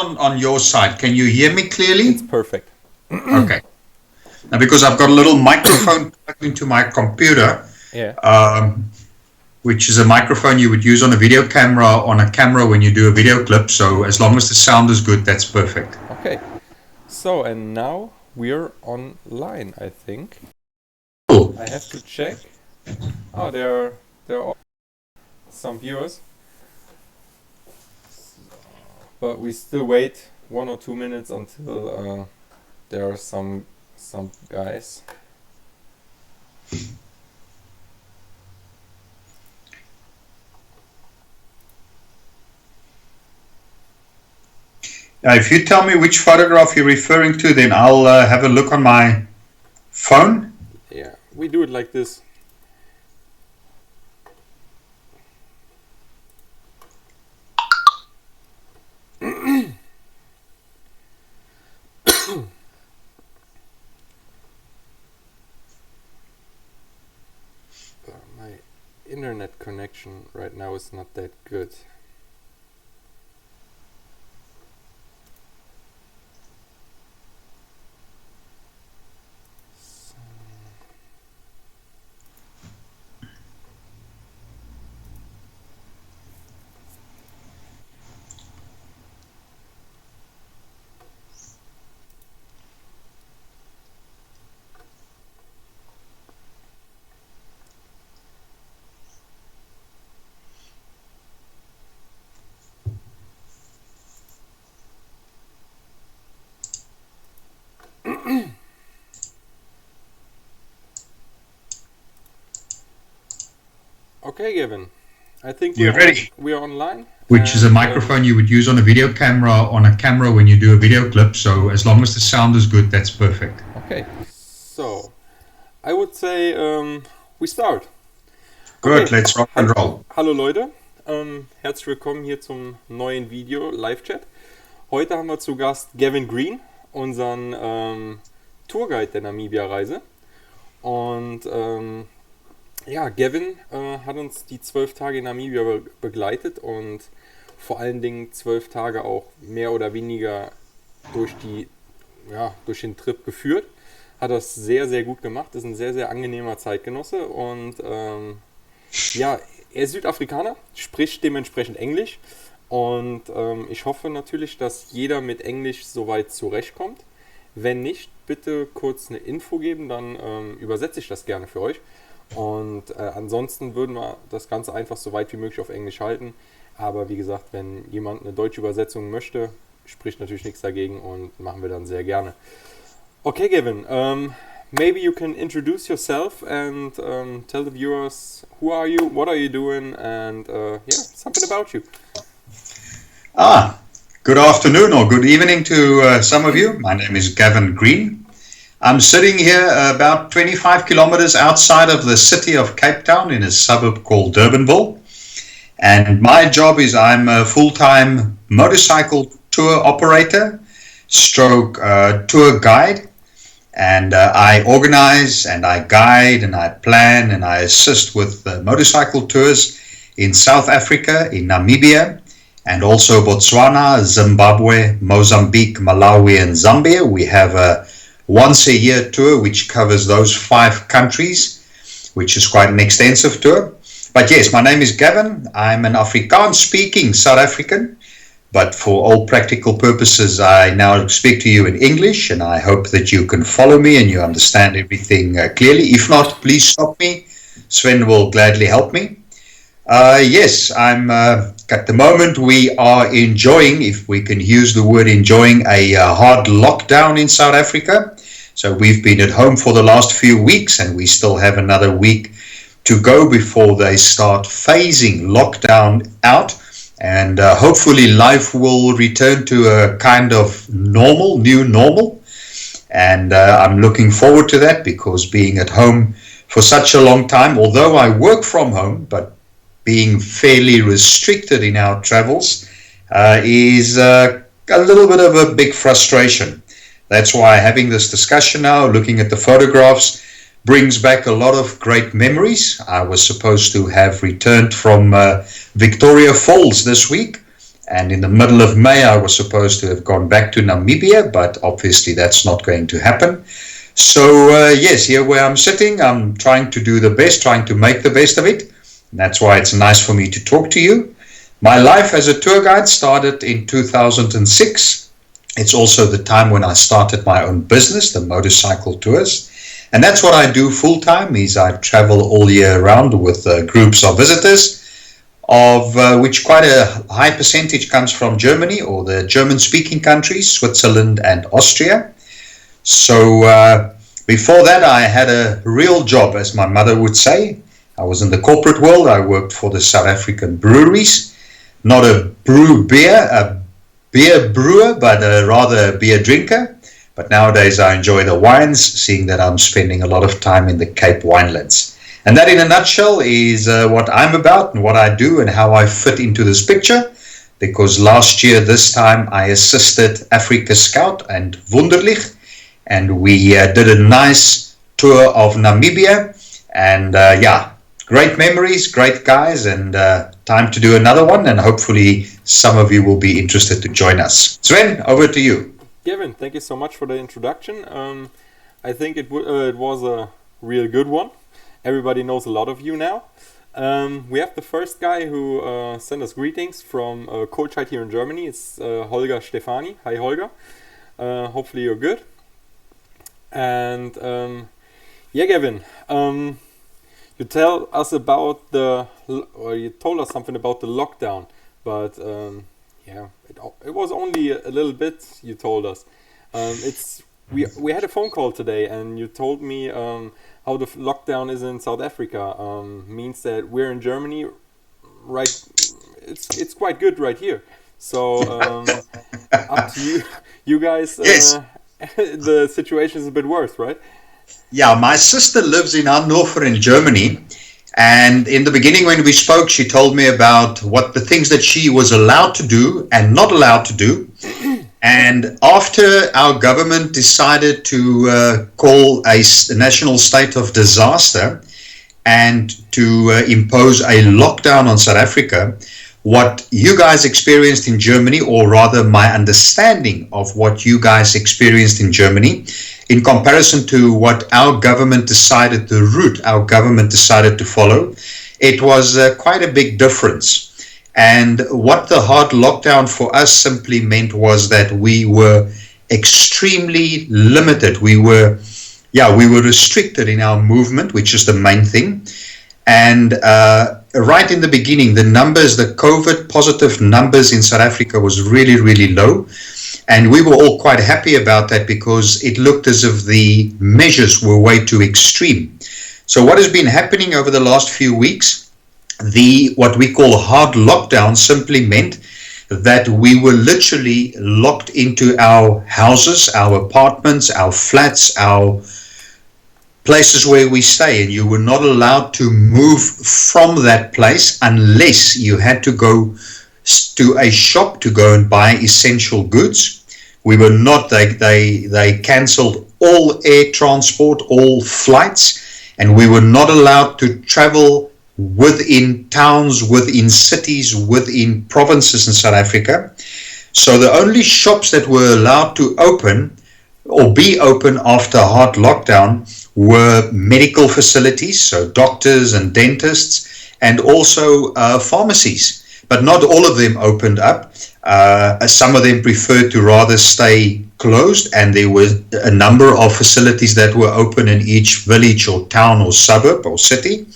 on your side? Can you hear me clearly? It's perfect. Okay. Now, because I've got a little microphone plugged into my computer, which is a microphone you would use on a video camera, on a camera when you do a video clip. So as long as the sound is good, that's perfect. Okay. So, and now we're online, I think. Cool. I have to check. Oh, there are some viewers. But we still wait 1 or 2 minutes until there are some guys. If you tell me which photograph you're referring to, then I'll have a look on my phone. Yeah, we do it like this. My internet connection right now is not that good. Okay, Gavin. I think you're ready. We are online. Which is a microphone you would use on a video camera, when you do a video clip. So as long as the sound is good, that's perfect. Okay. So, I would say we start. Good, okay. Let's rock and roll. Hallo Leute, herzlich willkommen hier zum neuen Video Live-Chat. Heute haben wir zu Gast Gavin Green, unseren Tourguide der Namibia-Reise. Und Gavin hat uns die 12 Tage in Namibia begleitet und vor allen Dingen 12 Tage auch mehr oder weniger durch den Trip geführt. Hat das sehr, sehr gut gemacht, ist ein sehr, sehr angenehmer Zeitgenosse und er ist Südafrikaner, spricht dementsprechend Englisch und ich hoffe natürlich, dass jeder mit Englisch soweit zurechtkommt. Wenn nicht, bitte kurz eine Info geben, dann übersetze ich das gerne für euch. Und ansonsten würden wir das Ganze einfach so weit wie möglich auf Englisch halten. Aber wie gesagt, wenn jemand eine deutsche Übersetzung möchte, spricht natürlich nichts dagegen und machen wir dann sehr gerne. Okay, Gavin, maybe you can introduce yourself and tell the viewers who are you, what are you doing, and something about you. Good afternoon or good evening to some of you. My name is Gavin Green. I'm sitting here about 25 kilometers outside of the city of Cape Town in a suburb called Durbanville. And my job is I'm a full-time motorcycle tour operator, stroke tour guide. And I organize and I guide and I plan and I assist with motorcycle tours in South Africa, in Namibia, and also Botswana, Zimbabwe, Mozambique, Malawi, and Zambia. We have a once-a-year tour which covers those 5 countries, which is quite an extensive tour. But yes, my name is Gavin. I'm an Afrikaans-speaking South African, but for all practical purposes, I now speak to you in English, and I hope that you can follow me and you understand everything clearly. If not, please stop me. Sven will gladly help me. Yes, I'm at the moment we are enjoying, if we can use the word enjoying, a hard lockdown in South Africa. So we've been at home for the last few weeks and we still have another week to go before they start phasing lockdown out. And hopefully life will return to a kind of new normal. And I'm looking forward to that because being at home for such a long time, although I work from home, but being fairly restricted in our travels is a little bit of a big frustration. That's why having this discussion now, looking at the photographs, brings back a lot of great memories. I was supposed to have returned from Victoria Falls this week, And in the middle of May, I was supposed to have gone back to Namibia, but obviously that's not going to happen. So yes, here where I'm sitting, I'm trying to do the best, trying to make the best of it. And that's why it's nice for me to talk to you. My life as a tour guide started in 2006. It's also the time when I started my own business, the motorcycle tours. And that's what I do full time, is I travel all year round with groups of visitors, of which quite a high percentage comes from Germany or the German-speaking countries, Switzerland and Austria. So before that, I had a real job, as my mother would say. I was in the corporate world. I worked for the South African breweries, not a beer brewer, but rather a beer drinker. But nowadays I enjoy the wines, seeing that I'm spending a lot of time in the Cape Winelands. And that in a nutshell is what I'm about and what I do and how I fit into this picture. Because last year, this time, I assisted AfrikaScout and Wunderlich. And we did a nice tour of Namibia. And yeah, great memories, great guys, and time to do another one. And hopefully some of you will be interested to join us. Sven, over to you. Gavin, thank you so much for the introduction. I think it was a real good one. Everybody knows a lot of you now. We have the first guy who sent us greetings from Kohlscheid here in Germany. It's Holger Stefani. Hi, Holger. Hopefully you're good. And yeah, Gavin, you told us something about the lockdown, but yeah, it was only a little bit. You told us. We had a phone call today, and you told me how the lockdown is in South Africa. Means that we're in Germany, right? It's quite good right here. So up to you, you guys. Yes. The situation is a bit worse, right? Yeah, my sister lives in Hannover in Germany. And in the beginning when we spoke, she told me about what the things that she was allowed to do and not allowed to do. And after our government decided to call a national state of disaster and to impose a lockdown on South Africa, what you guys experienced in Germany, or rather my understanding of what you guys experienced in Germany, in comparison to what our government decided, the route our government decided to follow, it was quite a big difference. And what the hard lockdown for us simply meant was that we were extremely limited. We were restricted in our movement, which is the main thing. And right in the beginning, the COVID positive numbers in South Africa was really, really low. And we were all quite happy about that because it looked as if the measures were way too extreme. So what has been happening over the last few weeks, what we call hard lockdown simply meant that we were literally locked into our houses, our apartments, our flats, our places where we stay, and you were not allowed to move from that place unless you had to go to a shop to go and buy essential goods. We were not, they cancelled all air transport, all flights, and we were not allowed to travel within towns, within cities, within provinces in South Africa. So the only shops that were allowed to open or be open after hard lockdown were medical facilities, so doctors and dentists, and also pharmacies. But not all of them opened up. Some of them preferred to rather stay closed, and there were a number of facilities that were open in each village or town or suburb or city.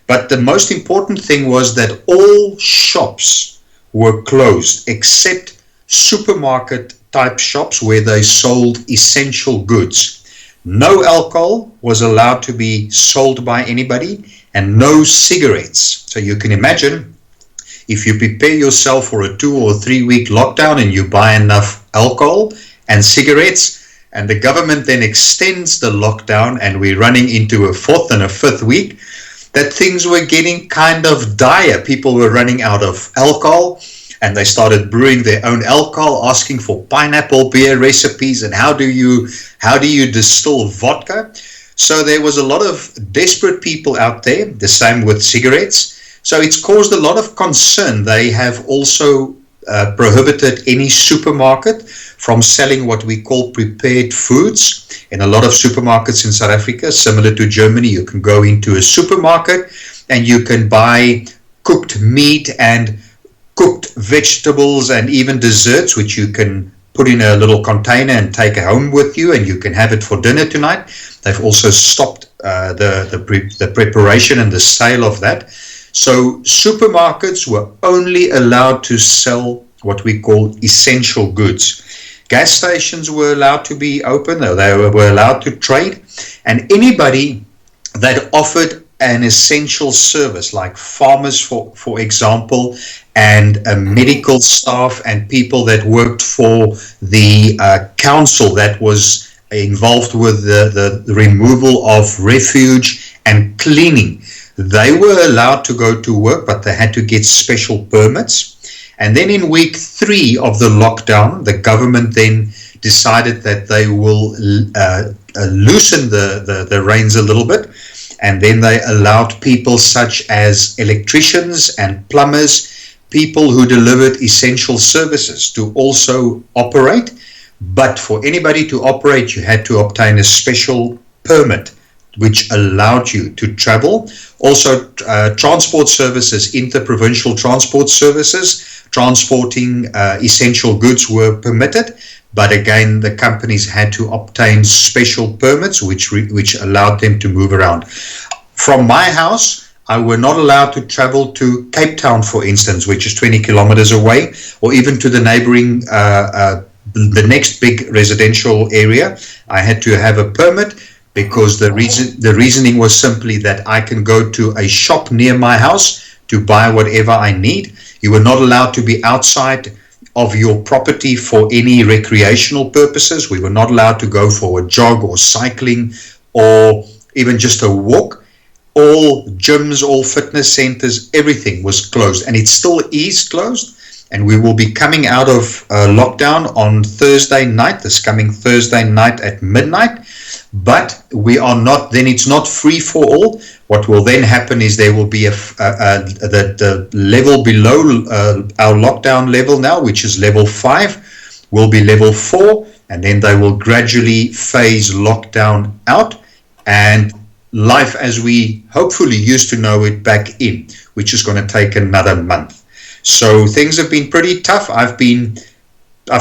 But the most important thing was that all shops were closed except supermarket type shops where they sold essential goods. No alcohol was allowed to be sold by anybody, and no cigarettes. So you can imagine, if you prepare yourself for a 2 or 3 week lockdown and you buy enough alcohol and cigarettes, and the government then extends the lockdown and we're running into a 4th and a 5th week, that things were getting kind of dire. People were running out of alcohol, and they started brewing their own alcohol, asking for pineapple beer recipes and how do you distill vodka. So there was a lot of desperate people out there, the same with cigarettes. So it's caused a lot of concern. They have also prohibited any supermarket from selling what we call prepared foods. In a lot of supermarkets in South Africa, similar to Germany, you can go into a supermarket and you can buy cooked meat and cooked vegetables and even desserts, which you can put in a little container and take home with you, and you can have it for dinner tonight. They've also stopped the preparation and the sale of that. So supermarkets were only allowed to sell what we call essential goods. Gas stations were allowed to be open, they were allowed to trade, and anybody that offered an essential service, like farmers, for example, and medical staff and people that worked for the council that was involved with the removal of refuge and cleaning, they were allowed to go to work, but they had to get special permits. And then in week 3 of the lockdown, the government then decided that they will loosen the reins a little bit. And then they allowed people such as electricians and plumbers, people who delivered essential services, to also operate. But for anybody to operate, you had to obtain a special permit, which allowed you to travel. Also, transport services, interprovincial transport services, transporting essential goods were permitted. But again, the companies had to obtain special permits, which allowed them to move around. From my house, I were not allowed to travel to Cape Town, for instance, which is 20 kilometers away, or even to the neighboring, the next big residential area. I had to have a permit, because the reasoning was simply that I can go to a shop near my house to buy whatever I need. You were not allowed to be outside of your property for any recreational purposes. We were not allowed to go for a jog or cycling or even just a walk. All gyms, all fitness centers, everything was closed, and it still is closed. And we will be coming out of lockdown on Thursday night, this coming Thursday night at midnight. But we are not, then it's not free for all. What will then happen is there will be the level below our lockdown level now, which is level 5, will be level 4, and then they will gradually phase lockdown out, and life as we hopefully used to know it back in, which is going to take another month. So things have been pretty tough. I've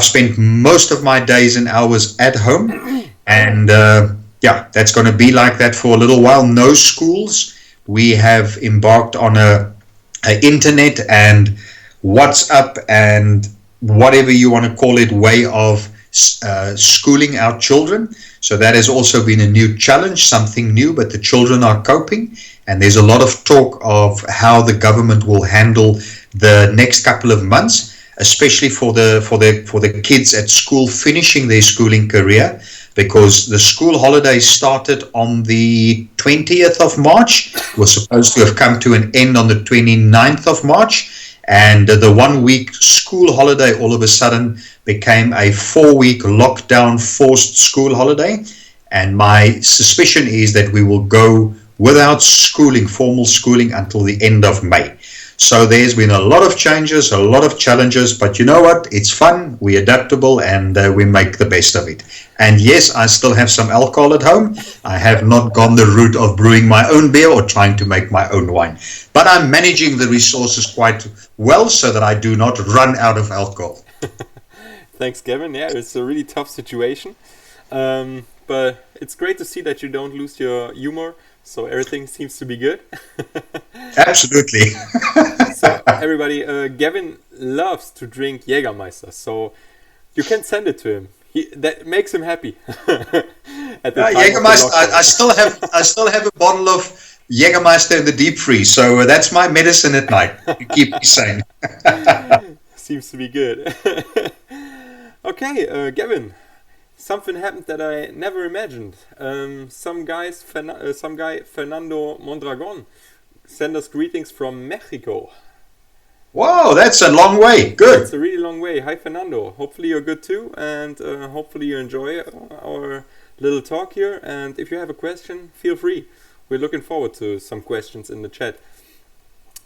spent most of my days and hours at home, and that's going to be like that for a little while. No schools. We have embarked on a internet and WhatsApp and whatever you want to call it way of schooling our children. So that has also been a new challenge, something new, but the children are coping. And there's a lot of talk of how the government will handle the next couple of months, especially for the kids at school finishing their schooling career, because the school holidays started on the 20th of March, was supposed to have come to an end on the 29th of March, and the 1 week school holiday all of a sudden became a 4-week lockdown forced school holiday. And my suspicion is that we will go without schooling, formal schooling, until the end of May. So there's been a lot of changes, a lot of challenges, but you know what? It's fun, we're adaptable, and we make the best of it. And yes, I still have some alcohol at home. I have not gone the route of brewing my own beer or trying to make my own wine. But I'm managing the resources quite well so that I do not run out of alcohol. Thanks, Gavin. Yeah, it's a really tough situation. But it's great to see that you don't lose your humor. So everything seems to be good. Absolutely. So everybody, Gavin loves to drink Jägermeister, so you can send it to him. That makes him happy. Jägermeister. I still have a bottle of Jägermeister in the deep freeze, so that's my medicine at night to keep me sane. Seems to be good. Okay, Gavin. Something happened that I never imagined. Some guy, Fernando Mondragon, sent us greetings from Mexico. Wow, that's a long way. Good. It's a really long way. Hi, Fernando. Hopefully you're good too, and hopefully you enjoy our little talk here. And if you have a question, feel free. We're looking forward to some questions in the chat.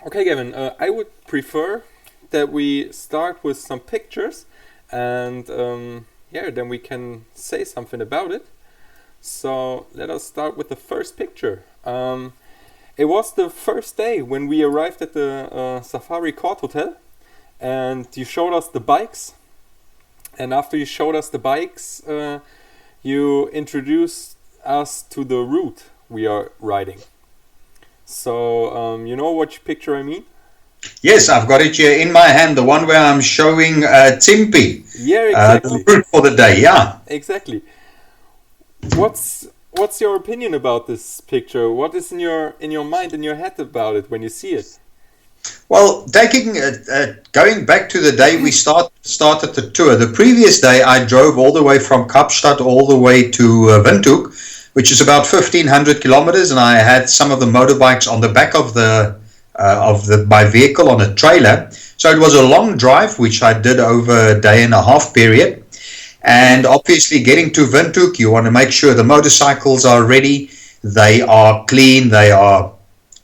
Okay, Gavin, I would prefer that we start with some pictures, and then we can say something about it. So let us start with the first picture. It was the first day when we arrived at the Safari Court Hotel, and you showed us the bikes. And after you showed us the bikes, you introduced us to the route we are riding. So, you know which picture I mean? Yes, I've got it here in my hand, the one where I'm showing Tsimpi. Yeah, exactly. The route for the day, yeah. Exactly. What's your opinion about this picture? What is in your mind, in your head about it when you see it? Well, going back to the day we started the tour, the previous day I drove all the way from Kapstadt all the way to Windhoek, which is about 1,500 kilometers, and I had some of the motorbikes on the back of my vehicle on a trailer. So it was a long drive, which I did over a day and a half period. And obviously getting to Windhoek, you want to make sure the motorcycles are ready, they are clean, they are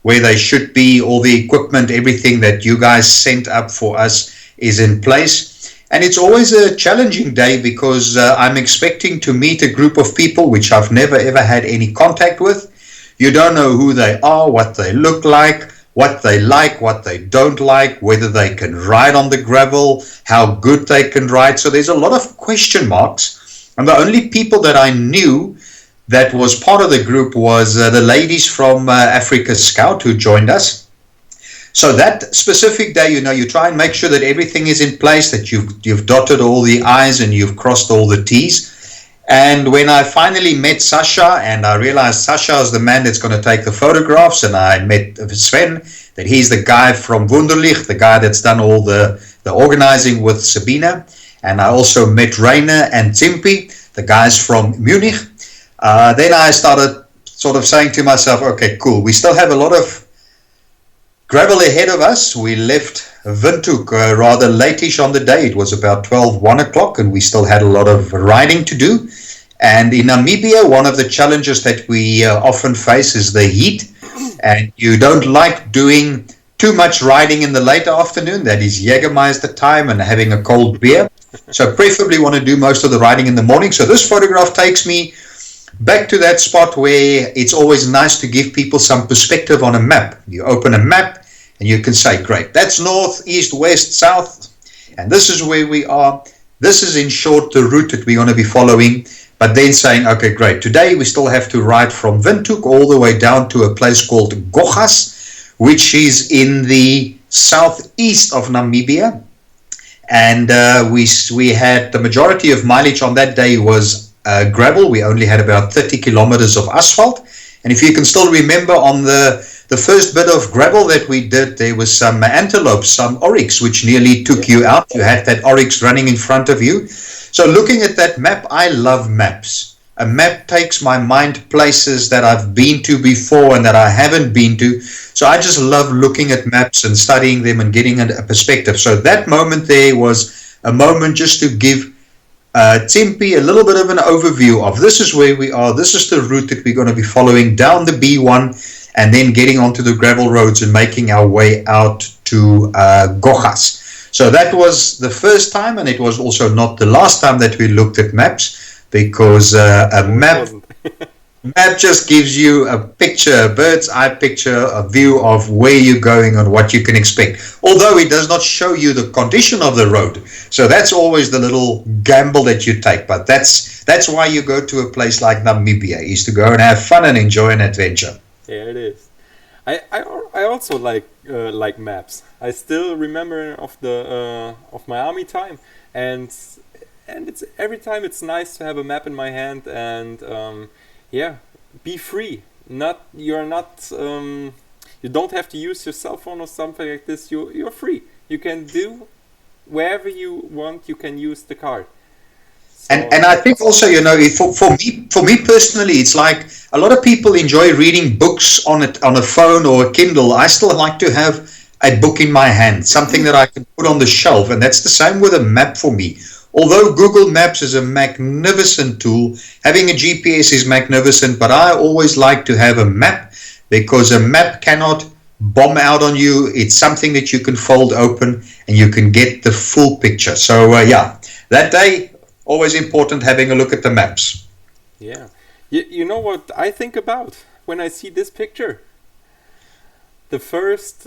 where they should be, all the equipment, everything that you guys sent up for us is in place. And it's always a challenging day because I'm expecting to meet a group of people which I've never ever had any contact with. You don't know who they are, what they look like, what they don't like, whether they can ride on the gravel, how good they can ride. So there's a lot of question marks. And the only people that I knew that was part of the group was the ladies from AfrikaScout who joined us. So that specific day, you try and make sure that everything is in place, that you've dotted all the I's and you've crossed all the T's. And when I finally met Sasha, and I realized Sasha is the man that's going to take the photographs, and I met Sven, that he's the guy from Wunderlich, the guy that's done all the organizing with Sabina. And I also met Rainer and Tsimpi, the guys from Munich. Then I started sort of saying to myself, okay, cool. We still have a lot of gravel ahead of us. We left Windhoek rather late-ish on the day. It was about 1 o'clock, and we still had a lot of riding to do. And in Namibia, one of the challenges that we often face is the heat. And you don't like doing too much riding in the late afternoon. That is Jägermeister time and having a cold beer. So preferably want to do most of the riding in the morning. So this photograph takes me back to that spot where it's always nice to give people some perspective on a map. You open a map and you can say, great, that's north, east, west, south, and this is where we are. This is in short the route that we're going to be following. But then saying, okay, great, today we still have to ride from Windhoek all the way down to a place called Gochas, which is in the southeast of Namibia. And we had the majority of mileage on that day was gravel. We only had about 30 kilometers of asphalt. And if you can still remember, on the first bit of gravel that we did, there was some antelopes, some oryx, which nearly took you out. You had that oryx running in front of you. So looking at that map, I love maps. A map takes my mind places that I've been to before and that I haven't been to. So I just love looking at maps and studying them and getting a perspective. So that moment there was a moment just to give Tsimpi a little bit of an overview of this is where we are, this is the route that we're going to be following down the B1 and then getting onto the gravel roads and making our way out to Gochas. So that was the first time, and it was also not the last time that we looked at maps, because a map just gives you a picture, a bird's eye picture, a view of where you're going and what you can expect. Although it does not show you the condition of the road. So that's always the little gamble that you take. But that's why you go to a place like Namibia, is to go and have fun and enjoy an adventure. Yeah, it is. I also like maps. I still remember of my army time, and it's every time it's nice to have a map in my hand and be free. You don't have to use your cell phone or something like this. You're free. You can do wherever you want. You can use the card. So, and I think also, for me personally, it's like a lot of people enjoy reading books on a phone or a Kindle. I still like to have a book in my hand, something that I can put on the shelf, and that's the same with a map for me. Although Google Maps is a magnificent tool, having a GPS is magnificent, but I always like to have a map, because a map cannot bomb out on you. It's something that you can fold open and you can get the full picture. So that day, always important having a look at the maps. Yeah. You know what I think about when I see this picture? The first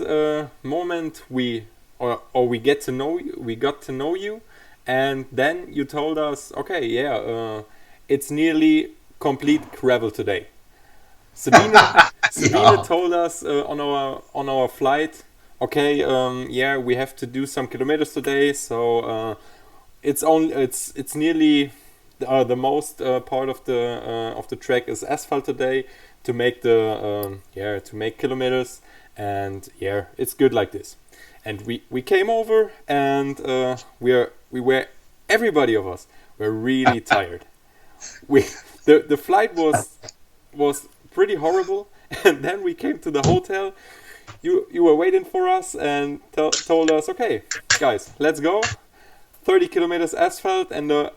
moment we got to know you, and then you told us, okay, it's nearly complete gravel today. Sabine told us on our flight, okay, we have to do some kilometers today, so it's nearly the most part of the track is asphalt today to make kilometers, and it's good like this. And we came over, and everybody of us were really tired. The flight was pretty horrible, and then we came to the hotel. You were waiting for us and told us, okay, guys, let's go. 30 kilometers asphalt, and the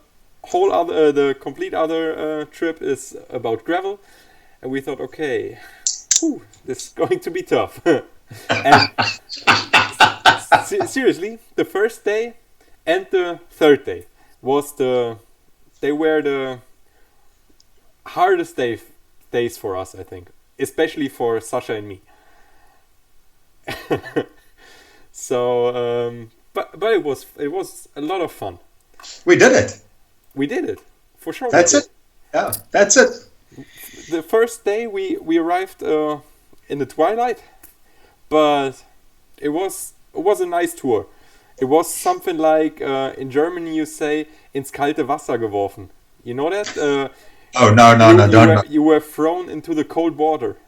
complete other trip is about gravel. And we thought, okay, this is going to be tough. And seriously, the first day and the third day were the hardest days for us, I think, especially for Sasha and me. So, but it was a lot of fun. We did it for sure. That's it. Yeah, that's it. The first day we arrived in the twilight, but it was a nice tour. It was something like in German you say ins kalte Wasser geworfen. You know that? No. You were thrown into the cold water,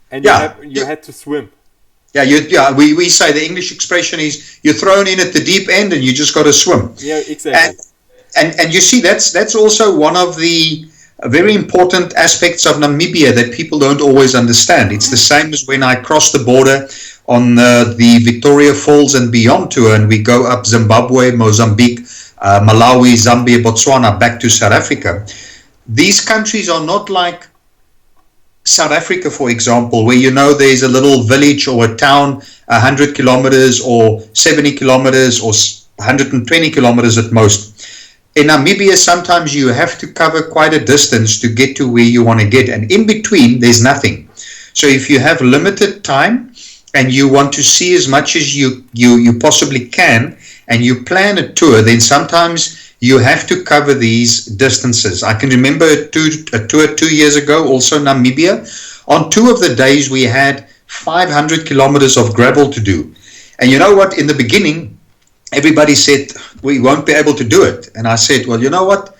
and you had to swim. We say the English expression is you're thrown in at the deep end and you just got to swim. Yeah, exactly. And you see that's also one of the very important aspects of Namibia that people don't always understand. It's the same as when I cross the border on the Victoria Falls and beyond tour, and we go up Zimbabwe, Mozambique, Malawi, Zambia, Botswana, back to South Africa. These countries are not like South Africa, for example, where there's a little village or a town 100 kilometers or 70 kilometers or 120 kilometers at most. In Namibia, sometimes you have to cover quite a distance to get to where you want to get, and in between there's nothing. So if you have limited time and you want to see as much as you possibly can, and you plan a tour, then sometimes you have to cover these distances. I can remember a tour 2 years ago, also Namibia. On 2 of the days we had 500 kilometers of gravel to do. And you know what? In the beginning, everybody said, we won't be able to do it. And I said, well, you know what?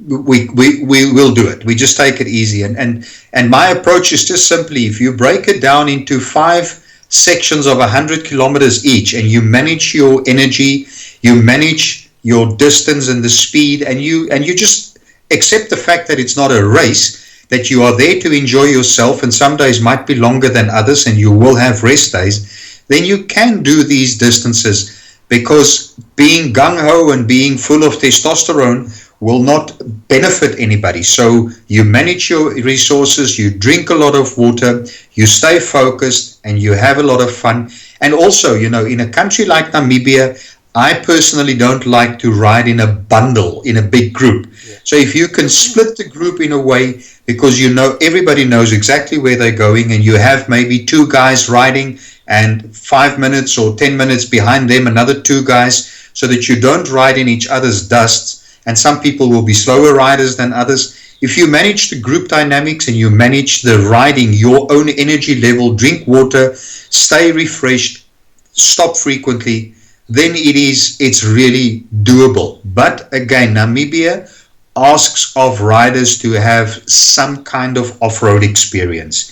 We will do it. We just take it easy. And my approach is just simply, if you break it down into 5 sections of 100 kilometers each, and you manage your energy, you manage your distance and the speed, and you just accept the fact that it's not a race, that you are there to enjoy yourself, and some days might be longer than others, and you will have rest days, then you can do these distances, because being gung-ho and being full of testosterone will not benefit anybody. So you manage your resources, you drink a lot of water, you stay focused, and you have a lot of fun. And also, in a country like Namibia, I personally don't like to ride in a bundle, in a big group. Yeah. So if you can split the group in a way, because everybody knows exactly where they're going, and you have maybe 2 guys riding, and 5 minutes or 10 minutes behind them another 2 guys, so that you don't ride in each other's dust. And some people will be slower riders than others. If you manage the group dynamics and you manage the riding, your own energy level, drink water, stay refreshed, stop frequently, then it's really doable. But again, Namibia asks of riders to have some kind of off-road experience.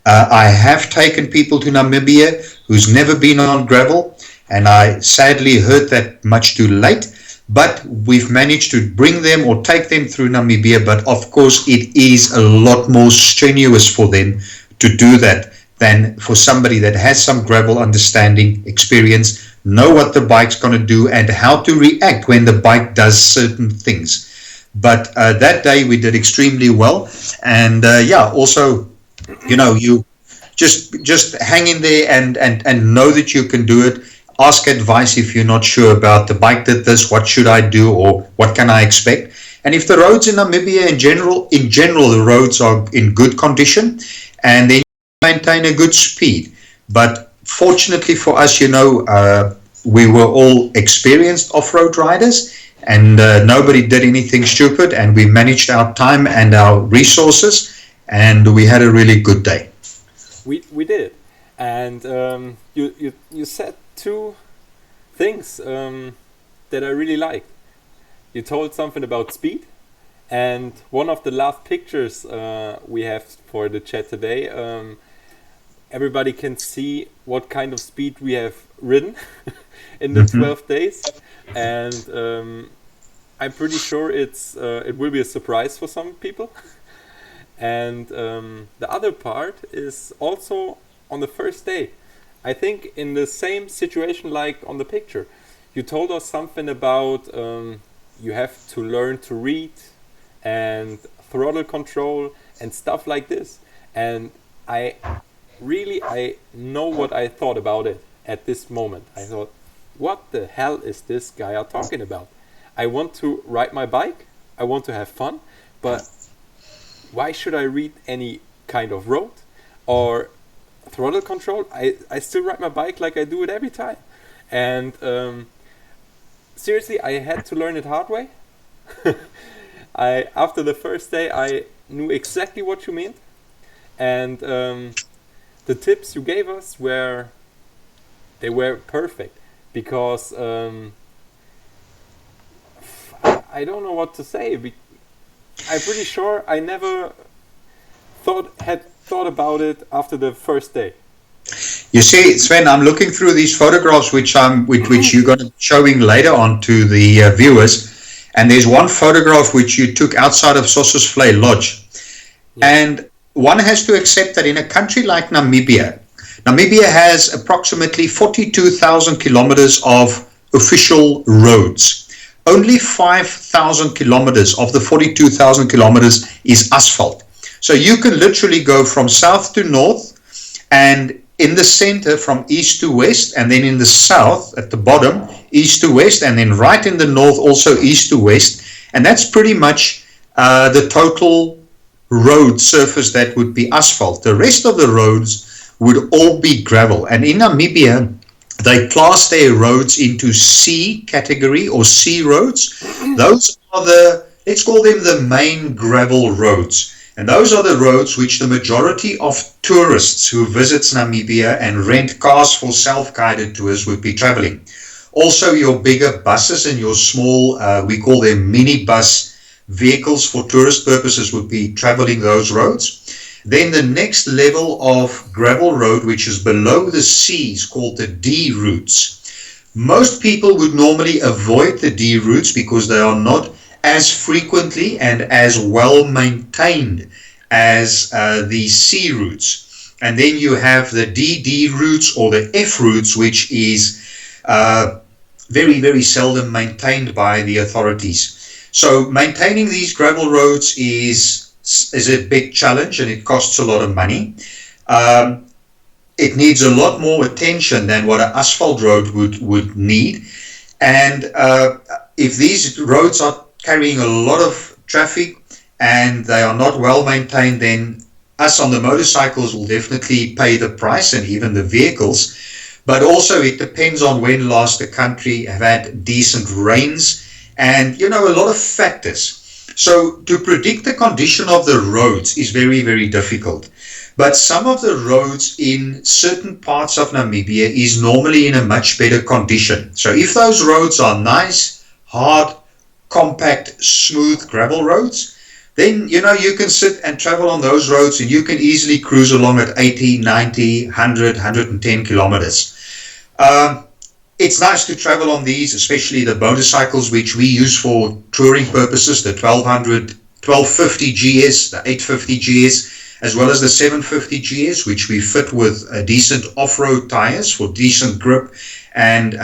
I have taken people to Namibia who's never been on gravel, and I sadly heard that much too late. But we've managed to bring them or take them through Namibia. But of course, it is a lot more strenuous for them to do that than for somebody that has some gravel understanding, experience, know what the bike's going to do and how to react when the bike does certain things. But that day we did extremely well. And also, just hang in there and know that you can do it. Ask advice if you're not sure about the bike did this, what should I do, or what can I expect. And if the roads in Namibia in general, the roads are in good condition, and then you maintain a good speed. But fortunately for us, we were all experienced off-road riders, and nobody did anything stupid, and we managed our time and our resources, and we had a really good day. We did, and you said two things that I really liked. You told something about speed, and one of the last pictures we have for the chat today, everybody can see what kind of speed we have ridden in the 12 days, and I'm pretty sure it will be a surprise for some people. And the other part is also on the first day. I think in the same situation like on the picture. You told us something about you have to learn to read and throttle control and stuff like this. And I know what I thought about it at this moment. I thought, what the hell is this guy talking about? I want to ride my bike, I want to have fun, but why should I read any kind of road or throttle control? I still ride my bike like I do it every time. And seriously, I had to learn it hard way. After the first day, I knew exactly what you meant. And the tips you gave us were perfect, because I don't know what to say. I'm pretty sure I never had thought about it after the first day. You see, Sven, I'm looking through these photographs which you're going to be showing later on to the viewers, and there's one photograph which you took outside of Sossusvlei Lodge. Yeah. And one has to accept that in a country like Namibia has approximately 42,000 kilometers of official roads. Only 5,000 kilometers of the 42,000 kilometers is asphalt. So you can literally go from south to north, and in the center from east to west, and then in the south at the bottom, east to west, and then right in the north also east to west. And that's pretty much the total road surface that would be asphalt. The rest of the roads would all be gravel. And in Namibia, they class their roads into C category or C roads. Those are let's call them the main gravel roads. And those are the roads which the majority of tourists who visit Namibia and rent cars for self-guided tours would be traveling. Also, your bigger buses and your small, we call them minibus vehicles for tourist purposes would be traveling those roads. Then the next level of gravel road, which is below the C, is called the D routes. Most people would normally avoid the D routes because they are not as frequently and as well maintained as the C routes. And then you have the DD routes or the F routes, which is very, very seldom maintained by the authorities. So maintaining these gravel roads is a big challenge, and it costs a lot of money. It needs a lot more attention than what an asphalt road would need. And if these roads are carrying a lot of traffic and they are not well maintained, then us on the motorcycles will definitely pay the price, and even the vehicles. But also it depends on when last the country have had decent rains, and a lot of factors. So to predict the condition of the roads is very, very difficult. But some of the roads in certain parts of Namibia is normally in a much better condition. So if those roads are nice, hard, compact, smooth gravel roads, then you can sit and travel on those roads, and you can easily cruise along at 80, 90, 100, 110 kilometers. It's nice to travel on these, especially the motorcycles which we use for touring purposes, the 1250 GS, the 850 GS, as well as the 750 GS, which we fit with decent off-road tires for decent grip and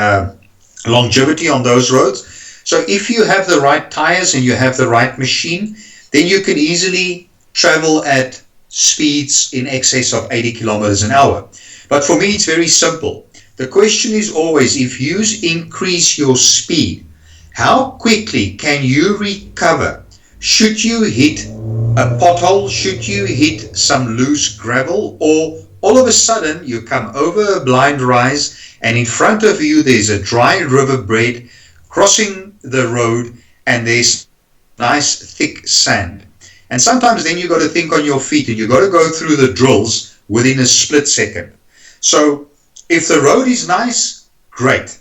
longevity on those roads. So if you have the right tires and you have the right machine, then you can easily travel at speeds in excess of 80 kilometers an hour. But for me, it's very simple. The question is always, if you increase your speed, how quickly can you recover? Should you hit a pothole? Should you hit some loose gravel? Or all of a sudden you come over a blind rise and in front of you there's a dry riverbed crossing the road and there's nice thick sand. And sometimes then you got to think on your feet and you got to go through the drills within a split second. So if the road is nice, great,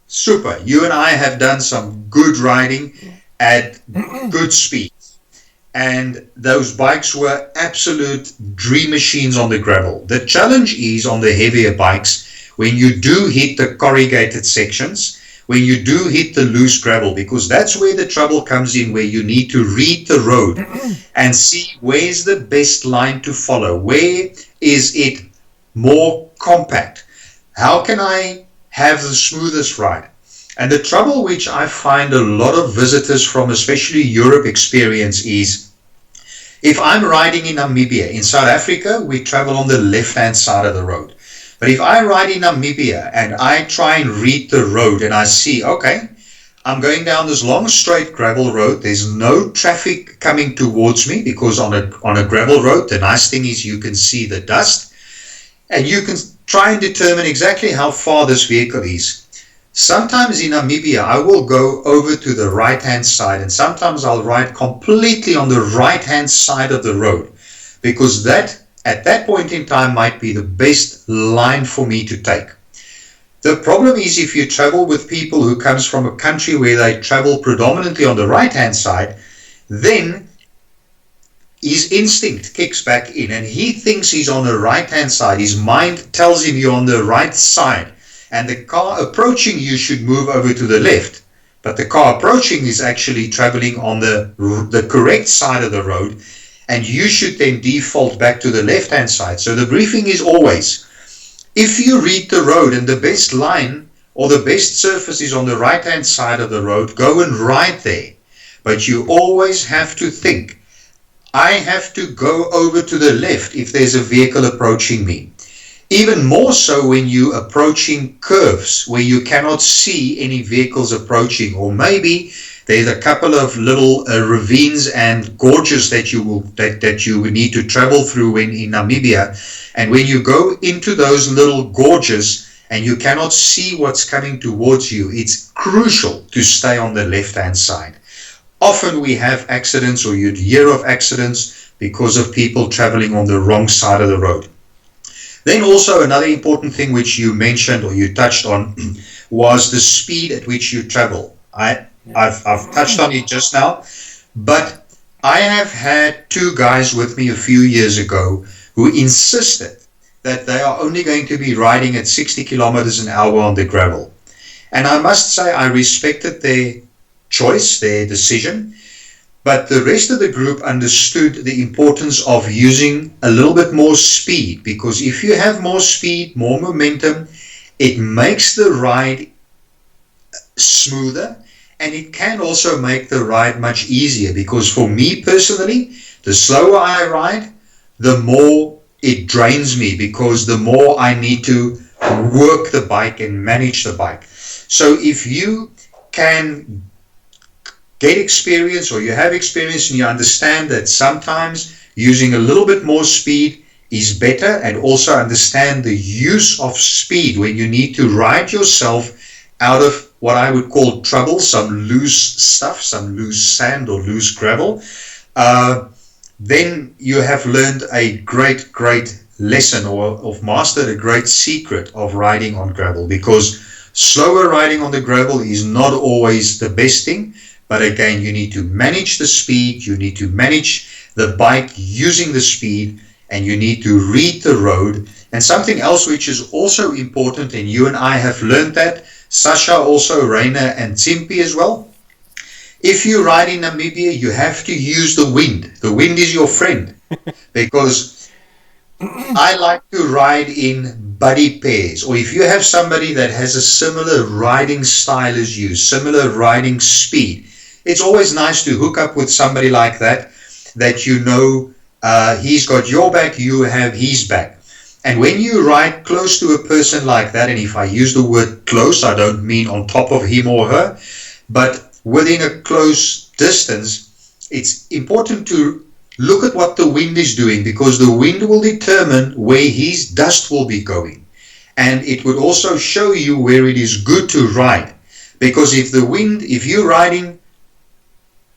super. You and I have done some good riding at good speeds. And those bikes were absolute dream machines on the gravel. The challenge is on the heavier bikes, when you do hit the corrugated sections, when you do hit the loose gravel, because that's where the trouble comes in, where you need to read the road and see where's the best line to follow. Where is it more compact? How can I have the smoothest ride? And the trouble which I find a lot of visitors from especially Europe experience is, if I'm riding in Namibia, in South Africa, we travel on the left-hand side of the road. But if I ride in Namibia and I try and read the road and I see, okay, I'm going down this long straight gravel road, there's no traffic coming towards me, because on a gravel road, the nice thing is you can see the dust and you can try and determine exactly how far this vehicle is. Sometimes in Namibia, I will go over to the right-hand side and sometimes I'll ride completely on the right-hand side of the road, because that at that point in time might be the best line for me to take. The problem is, if you travel with people who comes from a country where they travel predominantly on the right-hand side, then his instinct kicks back in and he thinks he's on the right-hand side. His mind tells him you're on the right side and the car approaching you should move over to the left. But the car approaching is actually traveling on the correct side of the road, and you should then default back to the left-hand side. So the briefing is always, if you read the road and the best line or the best surface is on the right-hand side of the road, go and ride there. But you always have to think, I have to go over to the left if there's a vehicle approaching me. Even more so when you're approaching curves where you cannot see any vehicles approaching, or maybe there's a couple of little ravines and gorges that you will need to travel through when in Namibia. And when you go into those little gorges and you cannot see what's coming towards you, it's crucial to stay on the left-hand side. Often we have accidents, or you'd hear of accidents, because of people traveling on the wrong side of the road. Then also another important thing which you mentioned or you touched on was the speed at which you travel. I've touched on it just now, but I have had two guys with me a few years ago who insisted that they are only going to be riding at 60 kilometers an hour on the gravel. And I must say I respected their choice, their decision, but the rest of the group understood the importance of using a little bit more speed, because if you have more speed, more momentum, it makes the ride smoother, and it can also make the ride much easier, because for me personally, the slower I ride, the more it drains me, because the more I need to work the bike and manage the bike. So if you can get experience, or you have experience and you understand that sometimes using a little bit more speed is better, and also understand the use of speed when you need to ride yourself out of what I would call trouble, some loose stuff, some loose sand or loose gravel, then you have learned a great lesson, or have mastered a great secret of riding on gravel, because slower riding on the gravel is not always the best thing. But again, you need to manage the speed, you need to manage the bike using the speed, and you need to read the road. And something else which is also important, and you and I have learned that, Sasha also, Rainer and Tsimpi as well. If you ride in Namibia, you have to use the wind. The wind is your friend, because I like to ride in buddy pairs, or if you have somebody that has a similar riding style as you, similar riding speed, it's always nice to hook up with somebody like that you know He's got your back, you have his back. And when you ride close to a person like that, and if I use the word close, I don't mean on top of him or her, but within a close distance, it's important to look at what the wind is doing, because the wind will determine where his dust will be going. And it would also show you where it is good to ride. Because if you're riding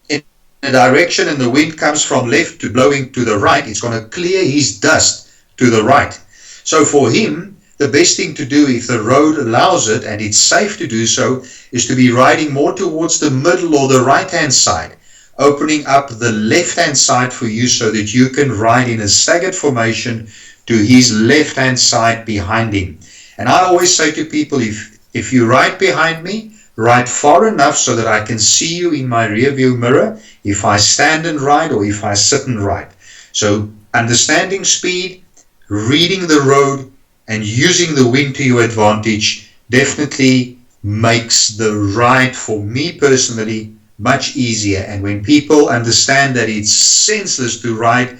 in a direction and the wind comes from left to blowing to the right, it's going to clear his dust to the right. So for him, the best thing to do, if the road allows it and it's safe to do so, is to be riding more towards the middle or the right-hand side, opening up the left-hand side for you so that you can ride in a staggered formation to his left-hand side behind him. And I always say to people, if you ride behind me, ride far enough so that I can see you in my rear view mirror if I stand and ride or if I sit and ride. So understanding speed, reading the road, and using the wind to your advantage definitely makes the ride, for me personally, much easier. And when people understand that it's senseless to ride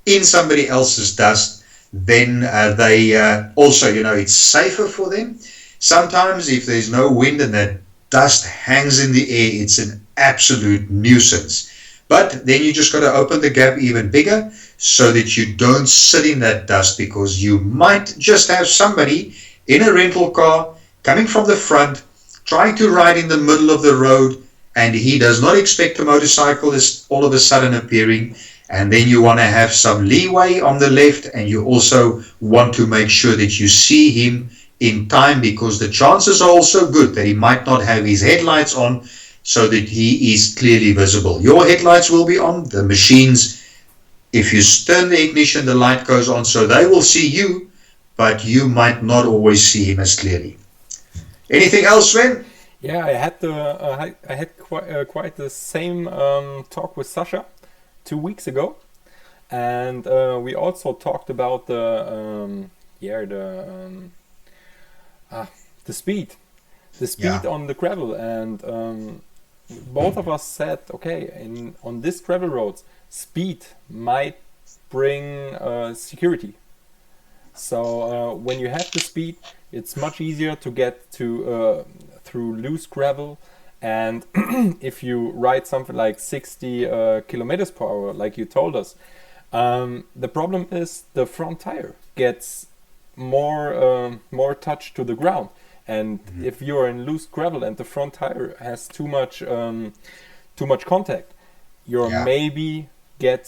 in somebody else's dust, then they also, it's safer for them. Sometimes if there's no wind and that dust hangs in the air, it's an absolute nuisance. But then you just got to open the gap even bigger so that you don't sit in that dust, because you might just have somebody in a rental car coming from the front trying to ride in the middle of the road, and he does not expect a motorcyclist all of a sudden appearing, and then you want to have some leeway on the left, and you also want to make sure that you see him in time, because the chances are also good that he might not have his headlights on so that he is clearly visible. Your headlights will be on, the machines, if you turn the ignition, the light goes on, so they will see you, but you might not always see him as clearly. Anything else, Sven? Yeah, I had quite the same talk with Sasha 2 weeks ago, and we also talked about the speed on the gravel, and both of us said, okay, on this gravel roads, speed might bring security. So when you have the speed, it's much easier to get to through loose gravel. And if you ride something like 60 kilometers per hour, like you told us, the problem is the front tire gets more touch to the ground. And if you're in loose gravel and the front tire has too much contact, you're maybe the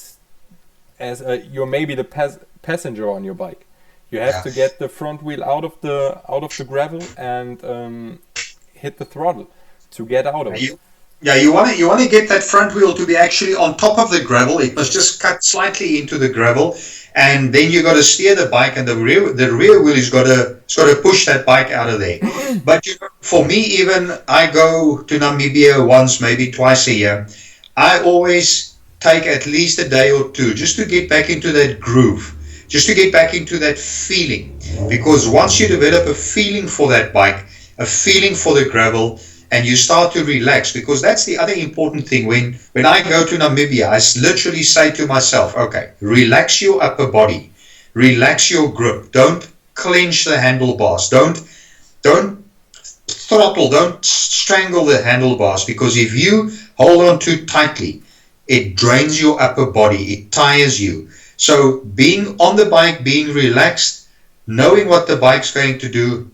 passenger on your bike. You have to get the front wheel out of the gravel and hit the throttle to get out of it. You want to get that front wheel to be actually on top of the gravel. It must just cut slightly into the gravel, and then you got to steer the bike, and the rear wheel is got to push that bike out of there. But for me, even I go to Namibia once, maybe twice a year. I always take at least a day or two just to get back into that groove, just to get back into that feeling. Because once you develop a feeling for that bike, a feeling for the gravel, and you start to relax, because that's the other important thing. When I go to Namibia, I literally say to myself, okay, relax your upper body, relax your grip, don't clench the handlebars, don't throttle, don't strangle the handlebars, because if you hold on too tightly, it drains your upper body, it tires you. So being on the bike, being relaxed, knowing what the bike's going to do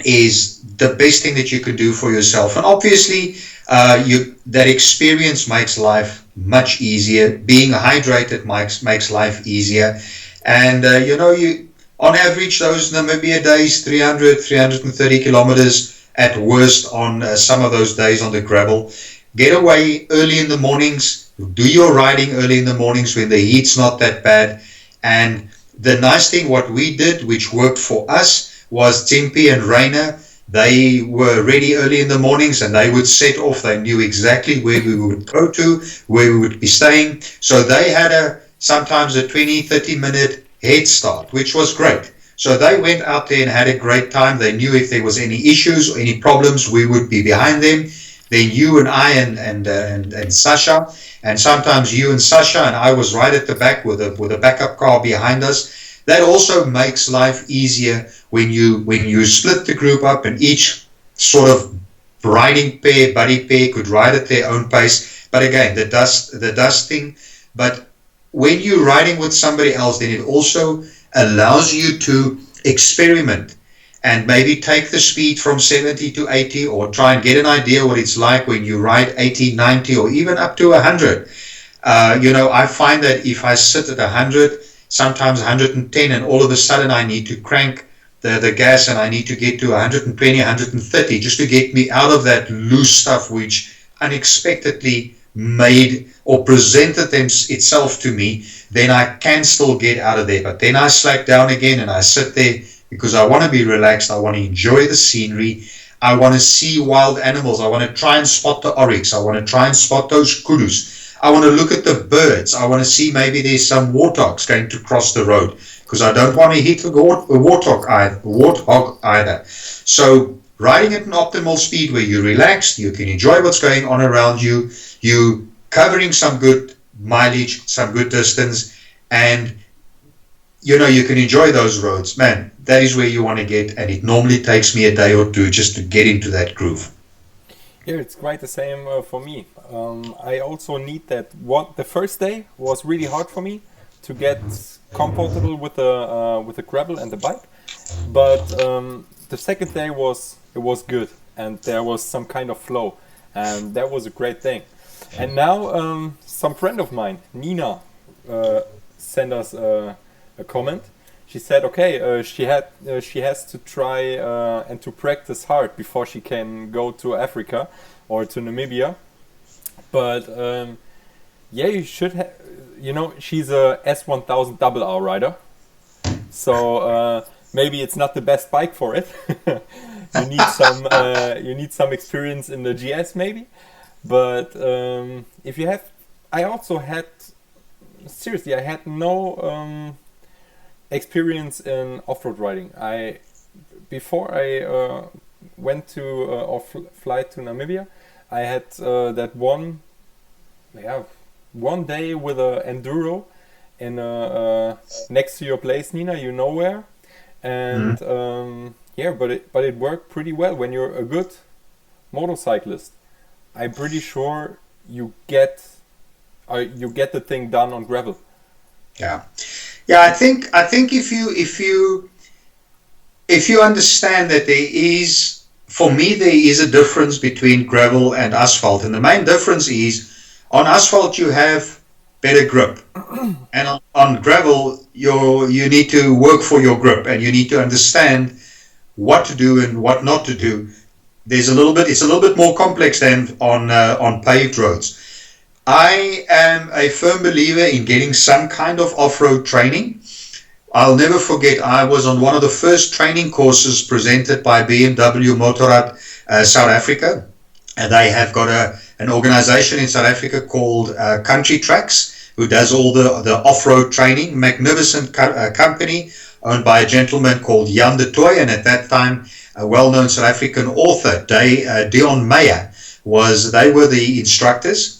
is the best thing that you can do for yourself. And obviously that experience makes life much easier. Being hydrated makes life easier. And you on average, those Namibia days, 330 kilometers at worst on some of those days on the gravel. Get away early in the mornings, do your riding early in the mornings when the heat's not that bad. And the nice thing, what we did, which worked for us, was Timpi and Rainer. They were ready early in the mornings, and they would set off. They knew exactly where we would go to, where we would be staying. So they had sometimes a 20-30 minute head start, which was great. So they went out there and had a great time. They knew if there was any issues or any problems, we would be behind them. Then you and I and Sasha and sometimes you and Sasha and I was right at the back with a backup car behind us. That also makes life easier when you split the group up and each sort of riding pair, buddy pair, could ride at their own pace. But again, the dust thing. But when you're riding with somebody else, then it also allows you to experiment and maybe take the speed from 70 to 80, or try and get an idea what it's like when you ride 80, 90, or even up to 100. I find that if I sit at 100, sometimes 110, and all of a sudden I need to crank the gas and I need to get to 120, 130 just to get me out of that loose stuff which unexpectedly made or presented itself to me, then I can still get out of there. But then I slack down again and I sit there because I want to be relaxed. I want to enjoy the scenery. I want to see wild animals. I want to try and spot the oryx. I want to try and spot those kudus. I want to look at the birds. I want to see maybe there's some warthogs going to cross the road, because I don't want to hit a warthog either. So riding at an optimal speed where you're relaxed, you can enjoy what's going on around you, you covering some good mileage, some good distance, and you can enjoy those roads. Man, that is where you want to get, and it normally takes me a day or two just to get into that groove. Yeah, it's quite the same for me. I also need that. The first day was really hard for me to get comfortable with the gravel and the bike, but the second day was good, and there was some kind of flow, and that was a great thing. And now some friend of mine, Nina, sent us a comment. She said, okay, she has to try and to practice hard before she can go to Africa or to Namibia. But you should have. She's a S1000 double R rider, so maybe it's not the best bike for it. You need some experience in the GS maybe. But if you have, I had no experience in off-road riding. Before I went to or fly to Namibia, I had that one day with a enduro in next to your place, Nina, you know where, and but it worked pretty well. When you're a good motorcyclist, I'm pretty sure you get the thing done on gravel. Yeah. I think if you understand that there is a difference between gravel and asphalt, and the main difference is on asphalt you have better grip, and on gravel you need to work for your grip, and you need to understand what to do and what not to do. It's a little bit more complex than on paved roads. I am a firm believer in getting some kind of off-road training. I'll never forget, I was on one of the first training courses presented by BMW Motorrad South Africa, and they have got an organization in South Africa called Country Tracks, who does all the off-road training. Magnificent company owned by a gentleman called Jan de Tooy, and at that time a well-known South African author, Dion Meyer, they were the instructors.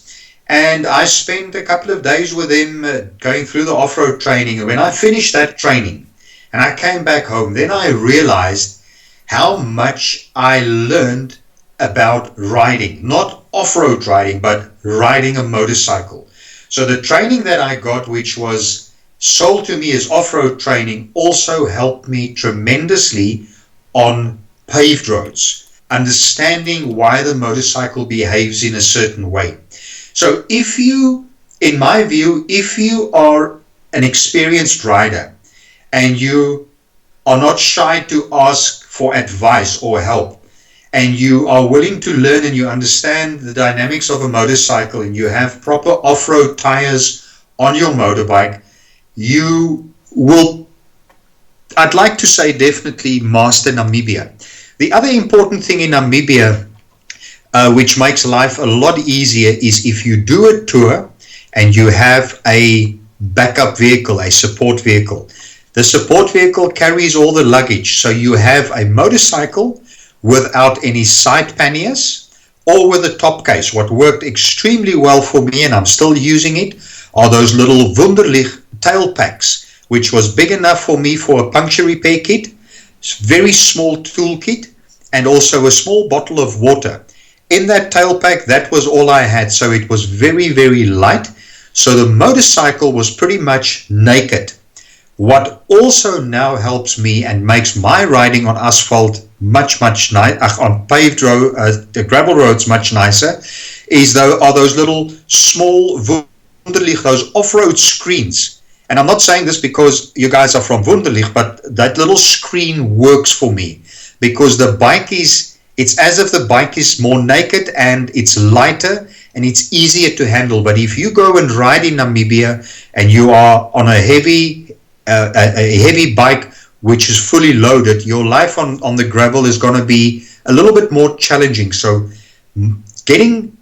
And I spent a couple of days with them going through the off-road training. And when I finished that training and I came back home, then I realized how much I learned about riding. Not off-road riding, but riding a motorcycle. So the training that I got, which was sold to me as off-road training, also helped me tremendously on paved roads, understanding why the motorcycle behaves in a certain way. So in my view, if you are an experienced rider and you are not shy to ask for advice or help, and you are willing to learn and you understand the dynamics of a motorcycle, and you have proper off-road tires on your motorbike, you will, I'd like to say, definitely master Namibia. The other important thing in Namibia, which makes life a lot easier, is if you do a tour and you have a backup vehicle, a support vehicle. The support vehicle carries all the luggage, so you have a motorcycle without any side panniers or with a top case. What worked extremely well for me, and I'm still using it, are those little Wunderlich tail packs, which was big enough for me for a puncture repair kit, very small toolkit, and also a small bottle of water. In that tail pack, that was all I had, so it was very, very light. So the motorcycle was pretty much naked. What also now helps me and makes my riding on asphalt much nicer, on paved road, the gravel roads much nicer, are those little small Wunderlich, those off-road screens. And I'm not saying this because you guys are from Wunderlich, but that little screen works for me because the bike it's as if the bike is more naked and it's lighter and it's easier to handle. But if you go and ride in Namibia and you are on a heavy bike which is fully loaded, your life on the gravel is going to be a little bit more challenging. So getting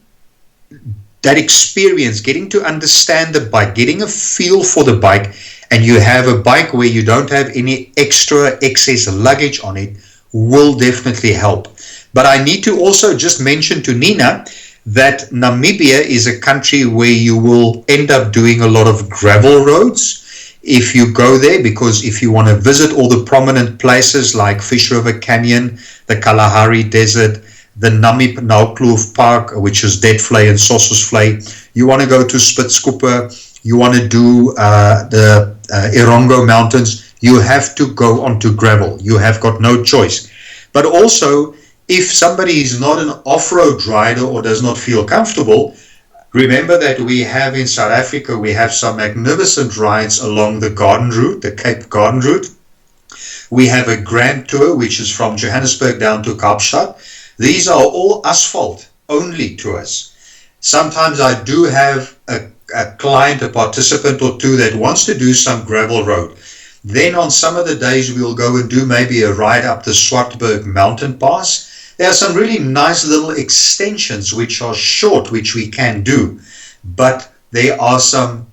that experience, getting to understand the bike, getting a feel for the bike, and you have a bike where you don't have any excess luggage on it, will definitely help. But I need to also just mention to Nina that Namibia is a country where you will end up doing a lot of gravel roads if you go there, because if you want to visit all the prominent places like Fish River Canyon, the Kalahari Desert, the Namib Naukloof Park, which is Dead Vlei and Sossus Vlei, you want to go to Spitskoppe, you want to do the Erongo Mountains, you have to go onto gravel. You have got no choice. But also, if somebody is not an off-road rider or does not feel comfortable, remember that we have in South Africa, we have some magnificent rides along the Garden Route, the Cape Garden Route. We have a grand tour, which is from Johannesburg down to Kaapstad. These are all asphalt only tours. Sometimes I do have a client, a participant or two that wants to do some gravel road. Then on some of the days we'll go and do maybe a ride up the Swartberg mountain pass. There are some really nice little extensions which are short, which we can do, but there are some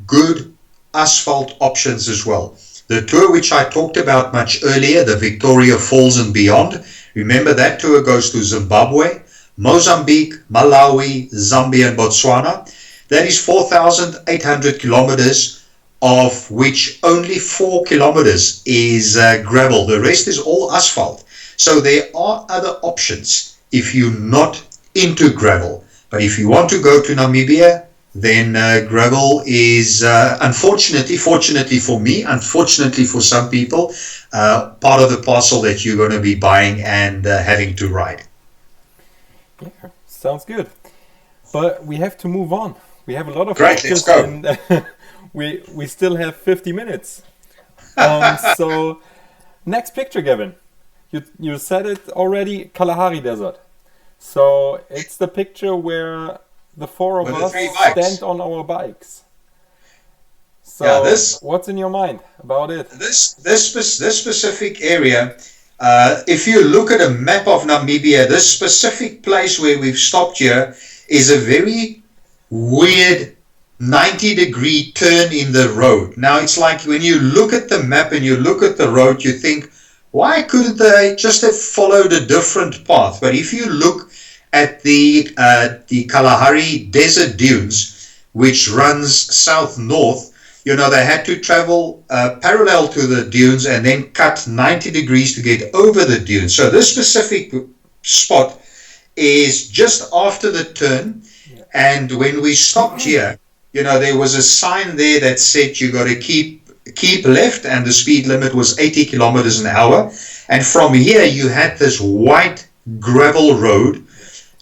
good asphalt options as well. The tour which I talked about much earlier, the Victoria Falls and beyond, remember that tour goes to Zimbabwe, Mozambique, Malawi, Zambia and Botswana. That is 4,800 kilometers, of which only 4 kilometers is gravel. The rest is all asphalt. So there are other options if you're not into gravel. But if you want to go to Namibia, then gravel is, fortunately for me, unfortunately for some people, part of the parcel that you're going to be buying and having to ride. Yeah, sounds good. But we have to move on. We have a lot of Great, let's go. And we still have 50 minutes. So next picture, Gavin. You said it already, Kalahari Desert. So it's the picture where the four of us stand on our bikes. So yeah, what's in your mind about it? This specific area, if you look at a map of Namibia, this specific place where we've stopped here is a very weird 90-degree turn in the road. Now it's like when you look at the map and you look at the road, you think, why couldn't they just have followed a different path? But if you look at the Kalahari Desert Dunes, which runs south-north, you know, they had to travel parallel to the dunes and then cut 90 degrees to get over the dunes. So this specific spot is just after the turn. And when we stopped here, you know, there was a sign there that said you got to keep left, and the speed limit was 80 kilometers an hour. And from here you had this white gravel road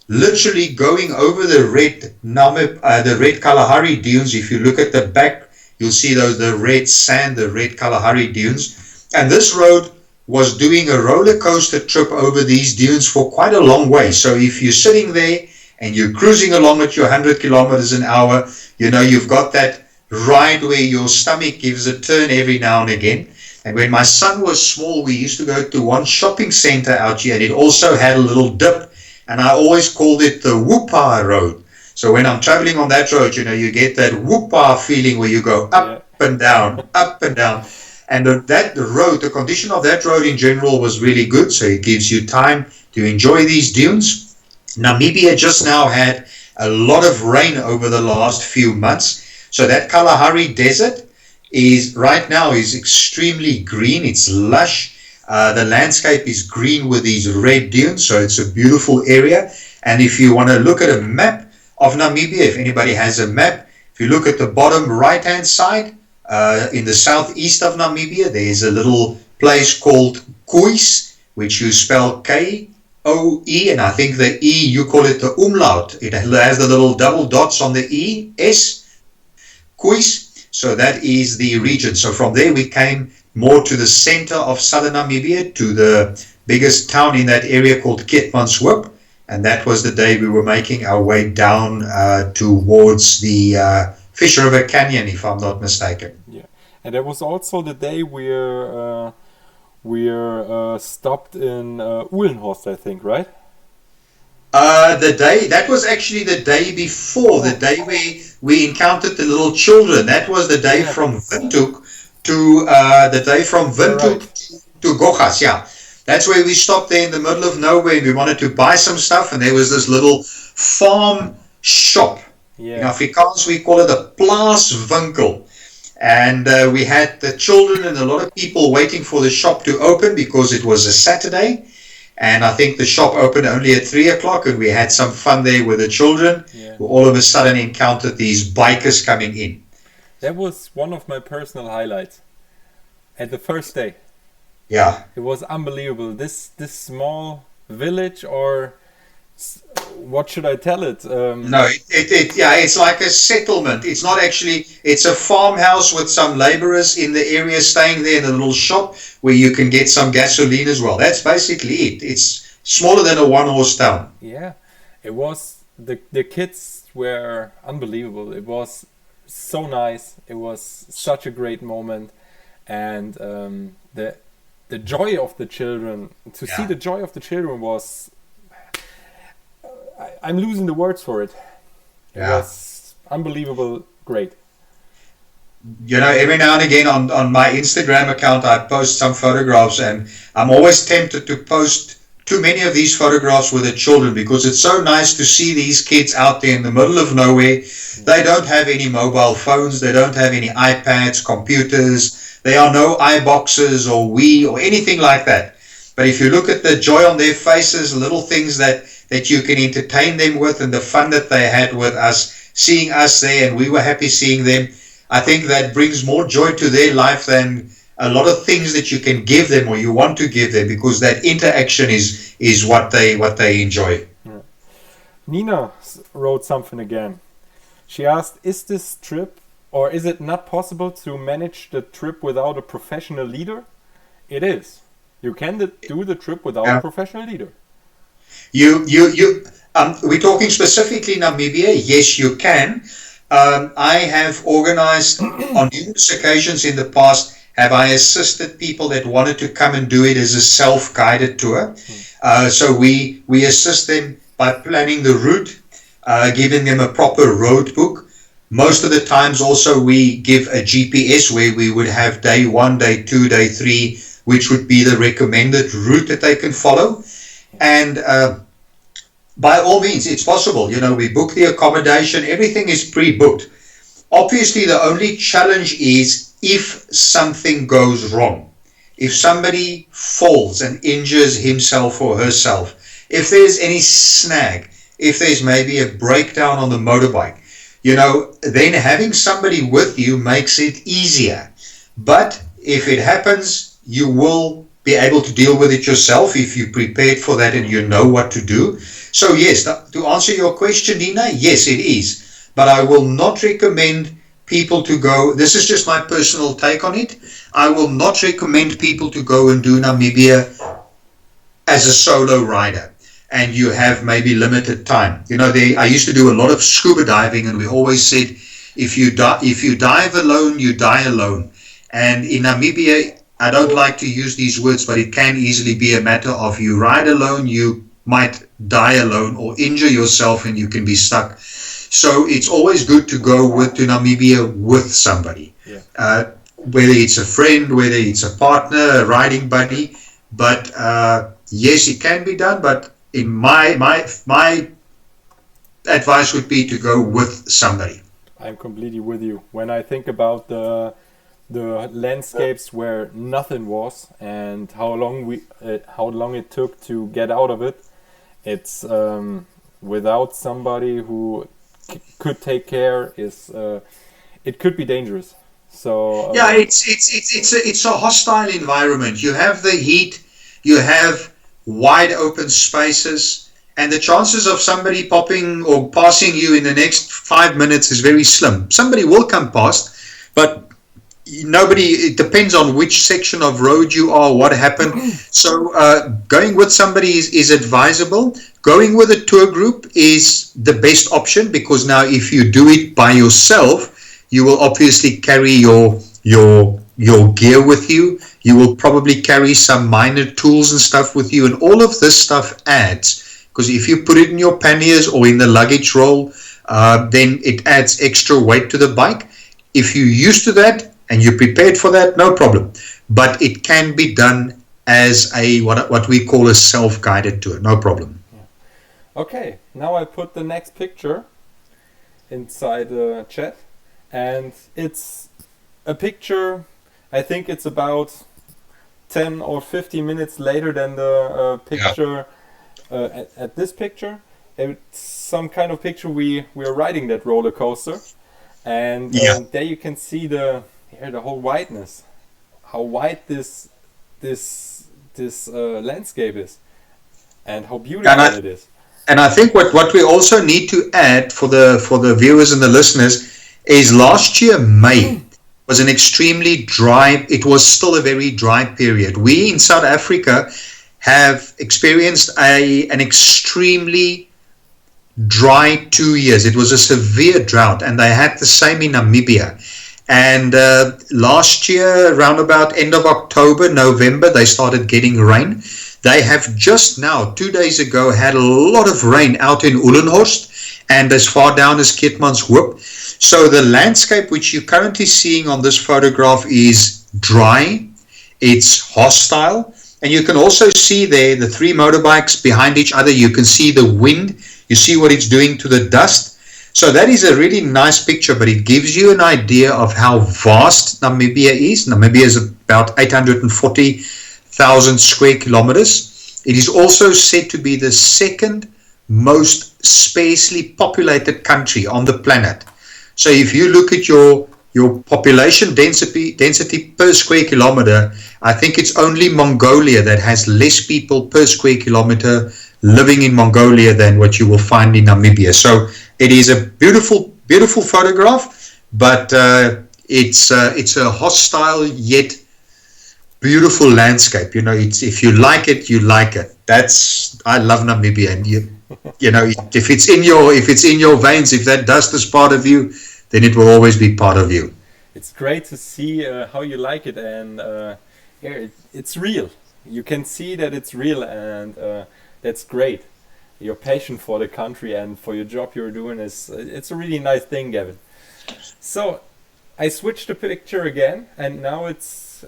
literally going over the red Kalahari dunes. If you look at the back, you'll see the red sand, the red Kalahari dunes. And this road was doing a roller coaster trip over these dunes for quite a long way. So if you're sitting there and you're cruising along at your 100 kilometers an hour, you know, you've got that ride where your stomach gives a turn every now and again. And when my son was small, we used to go to one shopping center out here, and it also had a little dip, and I always called it the Whoopah Road. So when I'm traveling on that road, you know, you get that Whoopah feeling where you go up and down, up and down. And the condition of that road in general was really good, so it gives you time to enjoy these dunes. Namibia just now had a lot of rain over the last few months. So that Kalahari Desert is right now is extremely green. It's lush. The landscape is green with these red dunes, so it's a beautiful area. And if you want to look at a map of Namibia, if anybody has a map, if you look at the bottom right-hand side, in the southeast of Namibia, there's a little place called Kuis, which you spell K-O-E, and I think the E, you call it the umlaut. It has the little double dots on the E, S, Kuis. So that is the region. So from there we came more to the center of southern Namibia, to the biggest town in that area called Keetmanshoop, and that was the day we were making our way down towards the Fish River Canyon, if I'm not mistaken. Yeah, and that was also the day we're stopped in Uhlenhorst, I think, right? That was actually the day before, the day we encountered the little children. That was the day from Windhoek to to Gogas. Yeah, that's where we stopped there in the middle of nowhere, and we wanted to buy some stuff, and there was this little farm shop. In Afrikaans we call it a plaaswinkel, and we had the children and a lot of people waiting for the shop to open because it was a Saturday. And I think the shop opened only at 3 o'clock, and we had some fun there with the children, who all of a sudden encountered these bikers coming in. That was one of my personal highlights at the first day. Yeah. It was unbelievable. This small village, or what should I tell it? No, it's like a settlement. It's not actually, it's a farmhouse with some laborers in the area staying there in a little shop where you can get some gasoline as well. That's basically it. It's smaller than a one-horse town. Yeah, it was, the kids were unbelievable. It was so nice. It was such a great moment. And the joy of the children, see the joy of the children was, I'm losing the words for it. It was unbelievable, great. You know, every now and again on my Instagram account, I post some photographs, and I'm always tempted to post too many of these photographs with the children, because it's so nice to see these kids out there in the middle of nowhere. They don't have any mobile phones, they don't have any iPads, computers, there are no iBoxes or Wii or anything like that. But if you look at the joy on their faces, little things that you can entertain them with, and the fun that they had with us, seeing us there, and we were happy seeing them, I think that brings more joy to their life than a lot of things that you can give them or you want to give them, because that interaction is what they enjoy. Yeah. Nina wrote something again. She asked, is this trip, or is it not possible to manage the trip without a professional leader? It is. You can do the trip without a professional leader. We're talking specifically Namibia. Yes, you can. I have organized on numerous occasions in the past, have I assisted people that wanted to come and do it as a self-guided tour. So we assist them by planning the route, giving them a proper road book. Most of the times also we give a GPS where we would have day 1, day 2, day 3, which would be the recommended route that they can follow. And by all means, it's possible. You know, we book the accommodation, everything is pre-booked. Obviously, the only challenge is if something goes wrong. If somebody falls and injures himself or herself, if there's any snag, if there's maybe a breakdown on the motorbike, you know, then having somebody with you makes it easier. But if it happens, you will be able to deal with it yourself if you're prepared for that and you know what to do. So yes, to answer your question, Nina, yes, it is. But I will not recommend people to go, this is just my personal take on it, I will not recommend people to go and do Namibia as a solo rider. And you have maybe limited time. You know, I used to do a lot of scuba diving, and we always said, if you dive alone, you die alone. And in Namibia, I don't like to use these words, but it can easily be a matter of you ride alone, you might die alone or injure yourself and you can be stuck. So it's always good to go to Namibia with somebody. Yeah. Whether it's a friend, whether it's a partner, a riding buddy. But yes, it can be done, but in my advice would be to go with somebody. I'm completely with you. When I think about the landscapes where nothing was and how long it took to get out of it, it's without somebody who could take care it could be dangerous. So yeah, it's a hostile environment. You have the heat, you have wide open spaces, and the chances of somebody popping or passing you in the next 5 minutes is very slim. Somebody will come past, but it depends on which section of road you are, what happened. So going with somebody is advisable. Going with a tour group is the best option, because now if you do it by yourself, you will obviously carry your gear with you. You will probably carry some minor tools and stuff with you, and all of this stuff adds. Because if you put it in your panniers or in the luggage roll, then it adds extra weight to the bike. If you're used to that and you're prepared for that, no problem. But it can be done as what we call a self-guided tour, no problem. Okay, now I put the next picture inside the chat, and it's a picture. I think it's about 10 or 15 minutes later than the picture. At this picture, it's some kind of picture we are riding that roller coaster, and there you can see the whole wideness, how wide this landscape is, and how beautiful it is. And I think what we also need to add for the viewers and the listeners is last year May was an extremely dry. It was still a very dry period. We in South Africa have experienced an extremely dry 2 years. It was a severe drought, and they had the same in Namibia. And last year, around about end of October, November, they started getting rain. They have just now, 2 days ago, had a lot of rain out in Uhlenhorst and as far down as Keetmanshoop. So the landscape which you're currently seeing on this photograph is dry, it's hostile, and you can also see there the three motorbikes behind each other. You can see the wind, you see what it's doing to the dust. So that is a really nice picture, but it gives you an idea of how vast Namibia is. Namibia is about 840,000 square kilometers. It is also said to be the second most sparsely populated country on the planet. So if you look at your population density per square kilometer, I think it's only Mongolia that has less people per square kilometer living in Mongolia than what you will find in Namibia. So it is a beautiful, beautiful photograph, but it's a hostile yet beautiful landscape. You know, if you like it, you like it. I love Namibia, and you know, if it's in your veins, if that dust is part of you, then it will always be part of you. It's great to see how you like it, and it's real. You can see that it's real, and that's great. Your passion for the country and for your job you're doing it's a really nice thing, Gavin. So I switched the picture again, and now it's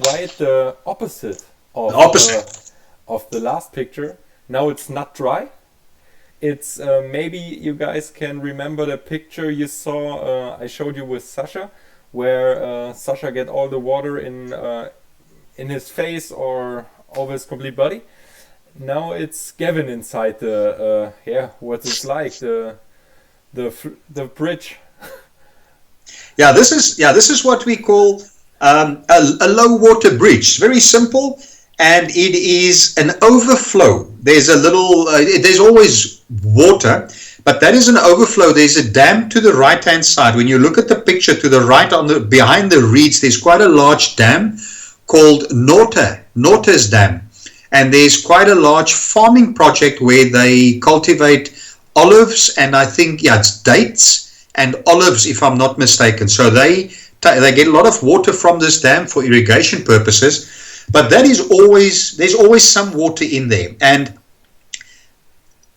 quite the opposite of the last picture. Now it's not dry. It's maybe you guys can remember the picture you saw I showed you with Sasha, where Sasha get all the water in his face or over his complete body. Now it's Gavin inside the what it's like the bridge. This is what we call a low water bridge. Very simple, and it is an overflow. There's a little there's always water, but that is an overflow. There's a dam to the right hand side. When you look at the picture to the right, behind the reeds, there's quite a large dam called Norte's Dam. And there's quite a large farming project where they cultivate olives, and I think it's dates and olives, if I'm not mistaken. So they get a lot of water from this dam for irrigation purposes, but there's always some water in there. And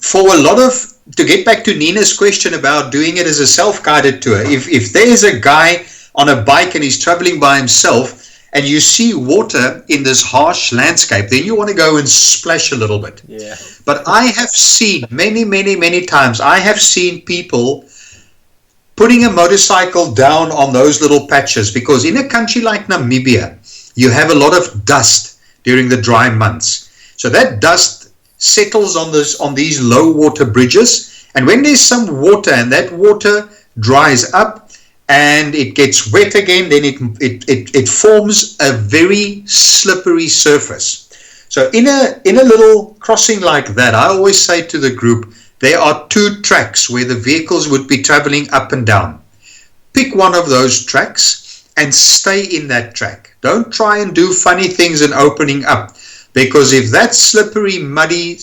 to get back to Nina's question about doing it as a self-guided tour, if there's a guy on a bike and he's traveling by himself, and you see water in this harsh landscape, then you want to go and splash a little bit. Yeah. But I have seen many times, I have seen people putting a motorcycle down on those little patches, because in a country like Namibia, you have a lot of dust during the dry months. So that dust settles on these low water bridges, and when there's some water and that water dries up and it gets wet again, then it forms a very slippery surface. So in a little crossing like that, I always say to the group, there are two tracks where the vehicles would be traveling up and down. Pick one of those tracks and stay in that track. Don't try and do funny things and opening up, because if that slippery, muddy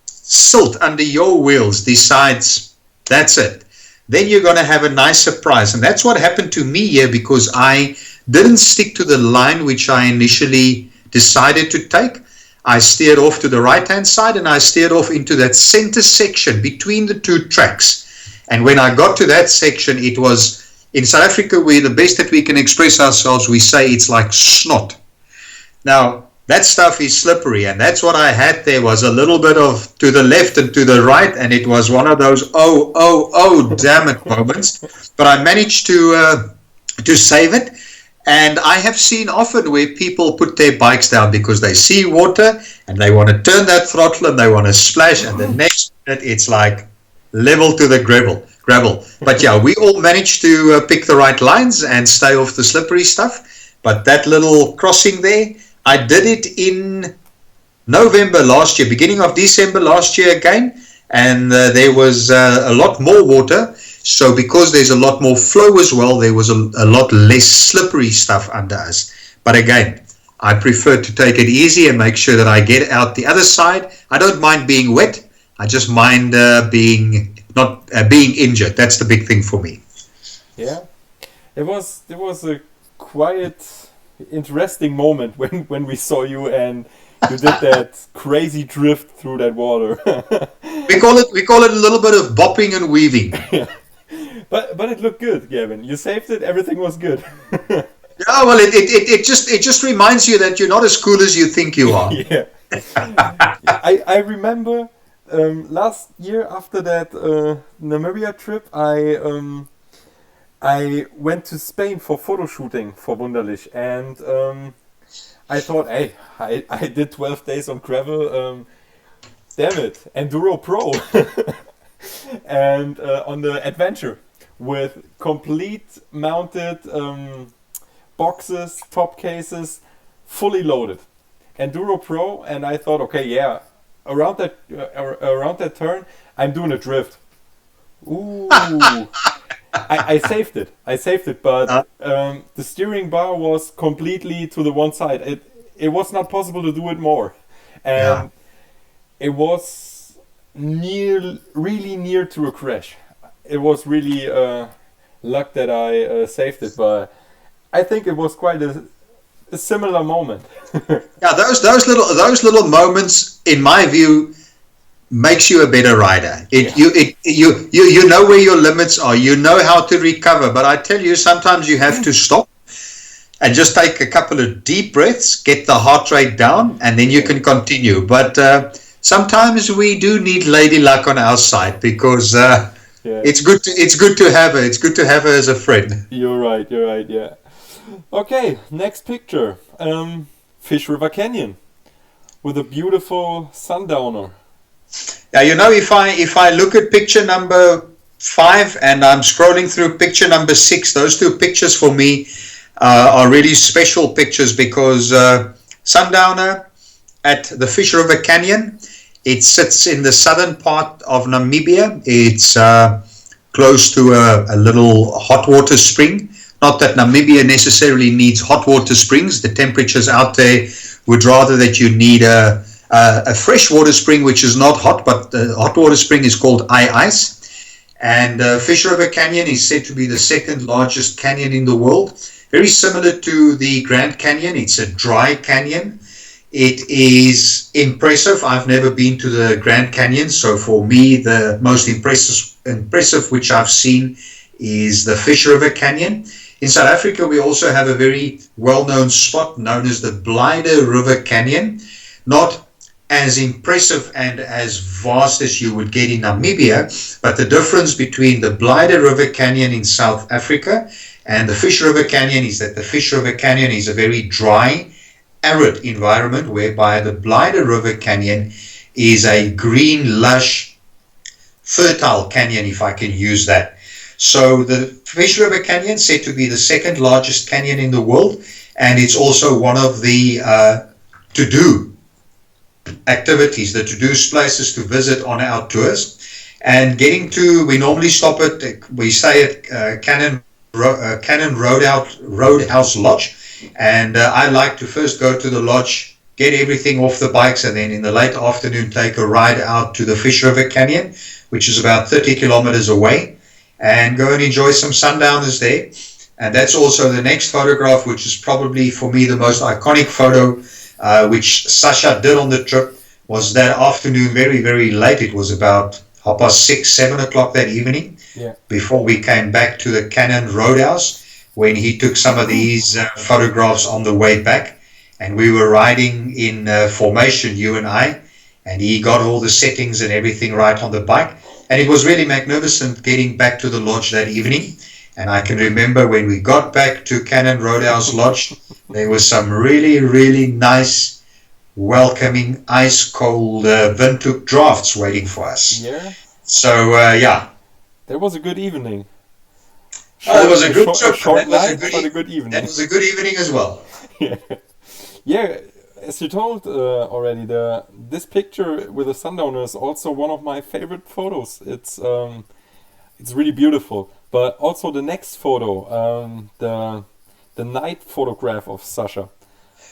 silt under your wheels decides that's it, then you're going to have a nice surprise. And that's what happened to me here, because I didn't stick to the line which I initially decided to take. I steered off to the right-hand side, and I steered off into that center section between the two tracks. And when I got to that section, it was, in South Africa, we're the best that we can express ourselves. We say it's like snot. Now, that stuff is slippery, and that's what I had there, was a little bit of to the left and to the right, and it was one of those damn it moments. But I managed to save it. And I have seen often where people put their bikes down because they see water and they want to turn that throttle and they want to splash, and the next minute it's like level to the gravel. But yeah, we all managed to pick the right lines and stay off the slippery stuff. But that little crossing there, I did it in November last year, beginning of December last year again, and there was a lot more water. So because there's a lot more flow as well, there was a lot less slippery stuff under us. But again, I prefer to take it easy and make sure that I get out the other side. I don't mind being wet. I just mind being injured. That's the big thing for me. Yeah, it was a quite interesting moment when we saw you and you did that crazy drift through that water. we call it a little bit of bopping and weaving. Yeah. But it looked good, Gavin. You saved it. Everything was good. Yeah, well, it just reminds you that you're not as cool as you think you are. Yeah. I remember last year after that Namibia trip, I went to Spain for photo shooting for Wunderlich, and I thought, hey, I did 12 days on gravel. Damn it, Enduro Pro, and on the adventure, with complete mounted boxes, top cases, fully loaded. Enduro Pro, and I thought, okay, yeah, around that turn, I'm doing a drift. Ooh, I saved it, but the steering bar was completely to the one side. It was not possible to do it more, and it was really near to a crash. It was really luck that I saved it, but I think it was quite a similar moment. Yeah, those little moments, in my view, makes you a better rider. You know where your limits are. You know how to recover. But I tell you, sometimes you have to stop and just take a couple of deep breaths, get the heart rate down, and then you can continue. But sometimes we do need lady luck on our side, because it's good to have her. It's good to have her as a friend. You're right. Yeah. Okay, next picture. Fish River Canyon with a beautiful sundowner. Yeah, you know, if I look at picture number 5 and I'm scrolling through picture number 6, those two pictures for me are really special pictures, because sundowner at the Fish River Canyon, it sits in the southern part of Namibia. It's close to a little hot water spring. Not that Namibia necessarily needs hot water springs. The temperatures out there would rather that you need a freshwater spring, which is not hot, but the hot water spring is called ice. And Fish River Canyon is said to be the second largest canyon in the world. Very similar to the Grand Canyon. It's a dry canyon. It is impressive. I've never been to the Grand Canyon, so for me, the most impressive which I've seen is the Fish River Canyon. In South Africa, we also have a very well-known spot known as the Blyde River Canyon. Not as impressive and as vast as you would get in Namibia, but the difference between the Blyde River Canyon in South Africa and the Fish River Canyon is that the Fish River Canyon is a very dry, arid environment, whereby the Blyde River Canyon is a green, lush, fertile canyon, if I can use that. So the Fish River Canyon is said to be the second largest canyon in the world, and it's also one of the to-do activities, the to-do places to visit on our tours. And we normally we stay at Cannon Roadhouse Lodge, and I like to first go to the lodge, get everything off the bikes, and then in the late afternoon take a ride out to the Fish River Canyon, which is about 30 kilometers away, and go and enjoy some sundowners there. And that's also the next photograph, which is probably for me the most iconic photo, which Sasha did on the trip, was that afternoon, very, very late. It was about 6:30, 7 o'clock that evening, before we came back to the Cannon Roadhouse, when he took some of these photographs on the way back. And we were riding in formation, you and I, and he got all the settings and everything right on the bike. And it was really magnificent getting back to the lodge that evening. And I can remember when we got back to Cannon Roadhouse Lodge, there was some really, really nice, welcoming, ice-cold Windhoek drafts waiting for us. Yeah. So, That was a good evening. It was a good trip. Short night, but a good evening. That was a good evening as well. Yeah, as you told already, this picture with the sundowner is also one of my favorite photos. It's really beautiful. But also the next photo, the night photograph of Sasha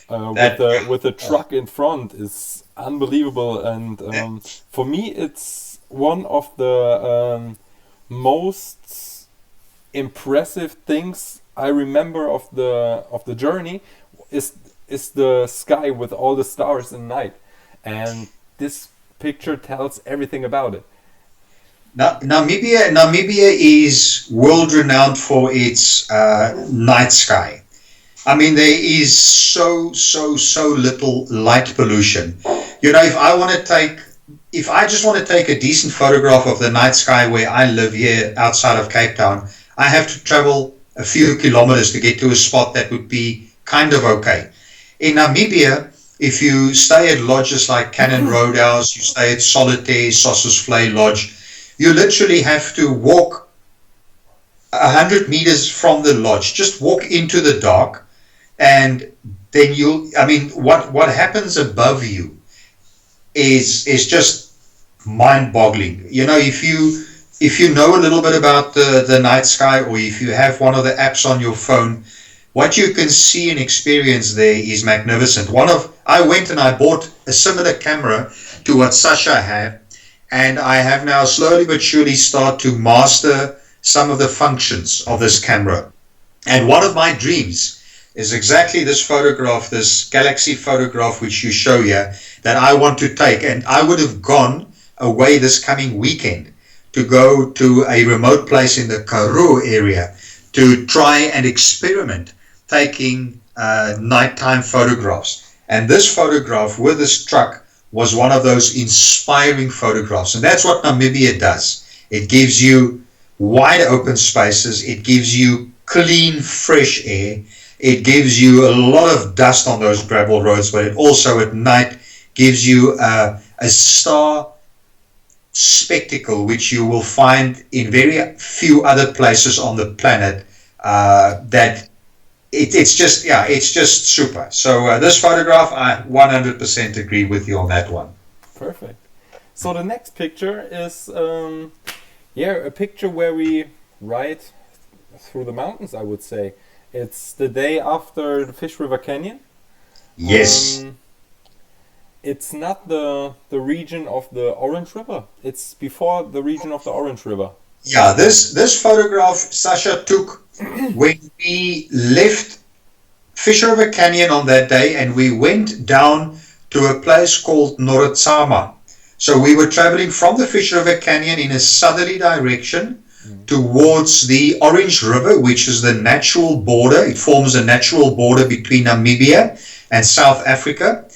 with the truck in front is unbelievable, and for me it's one of the most impressive things I remember of the journey is the sky with all the stars in night, and this picture tells everything about it. Namibia is world renowned for its night sky. I mean, there is so little light pollution. You know, if I just want to take a decent photograph of the night sky where I live here outside of Cape Town, I have to travel a few kilometers to get to a spot that would be kind of okay. In Namibia, if you stay at lodges like Cannon Roadhouse, you stay at Solitaire, Sossusvlei Lodge, you literally have to walk 100 meters from the lodge. Just walk into the dark, and then what happens above you is just mind-boggling. You know, if you know a little bit about the night sky, or if you have one of the apps on your phone, what you can see and experience there is magnificent. I went and I bought a similar camera to what Sasha had, and I have now slowly but surely started to master some of the functions of this camera. And one of my dreams is exactly this photograph, this galaxy photograph which you show here, that I want to take. And I would have gone away this coming weekend to go to a remote place in the Karoo area to try and experiment taking nighttime photographs. And this photograph with this truck was one of those inspiring photographs. And that's what Namibia does. It gives you wide open spaces. It gives you clean, fresh air. It gives you a lot of dust on those gravel roads, but it also at night gives you a star spectacle, which you will find in very few other places on the planet. It's just super. So this photograph, I 100% agree with you on that one. Perfect. So the next picture is a picture where we ride through the mountains, I would say. It's the day after the Fish River Canyon. Yes. It's not the region of the Orange River. It's before the region of the Orange River. Yeah, this photograph Sasha took when we left Fish River Canyon on that day, and we went down to a place called Noritsama. So we were traveling from the Fish River Canyon in a southerly direction towards the Orange River, which is the natural border. It forms a natural border between Namibia and South Africa.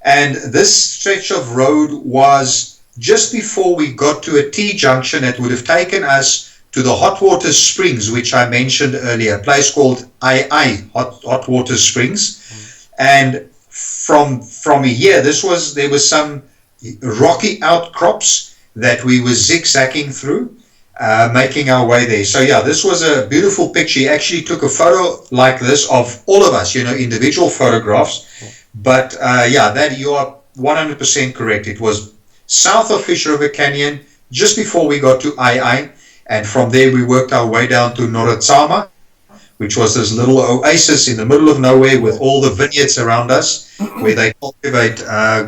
And this stretch of road was just before we got to a T-junction that would have taken us to the Hot Water Springs, which I mentioned earlier, a place called Hot Water Springs. And from here, there was some rocky outcrops that we were zigzagging through, making our way there. So yeah, this was a beautiful picture. He actually took a photo like this of all of us, individual photographs. But yeah, that you are 100% correct. It was south of Fish River Canyon, just before we got to and from there we worked our way down to Noratsama, which was this little oasis in the middle of nowhere with all the vineyards around us, where they cultivate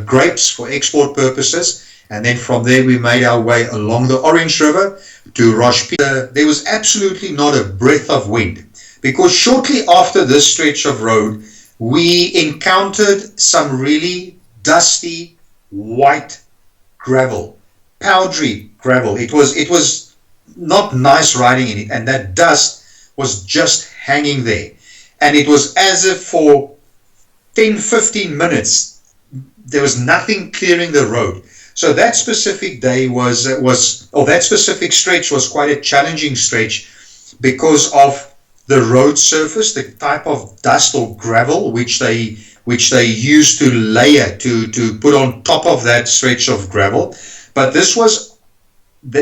grapes for export purposes. And then from there we made our way along the Orange River to Roche-Peter. There was absolutely not a breath of wind, because shortly after this stretch of road, we encountered some really dusty white gravel, powdery gravel. It was not nice riding in it, and that dust was just hanging there. And it was as if for 10-15 minutes there was nothing clearing the road. So that specific day that specific stretch was quite a challenging stretch because of the road surface, the type of dust or gravel which they used to layer to put on top of that stretch of gravel. But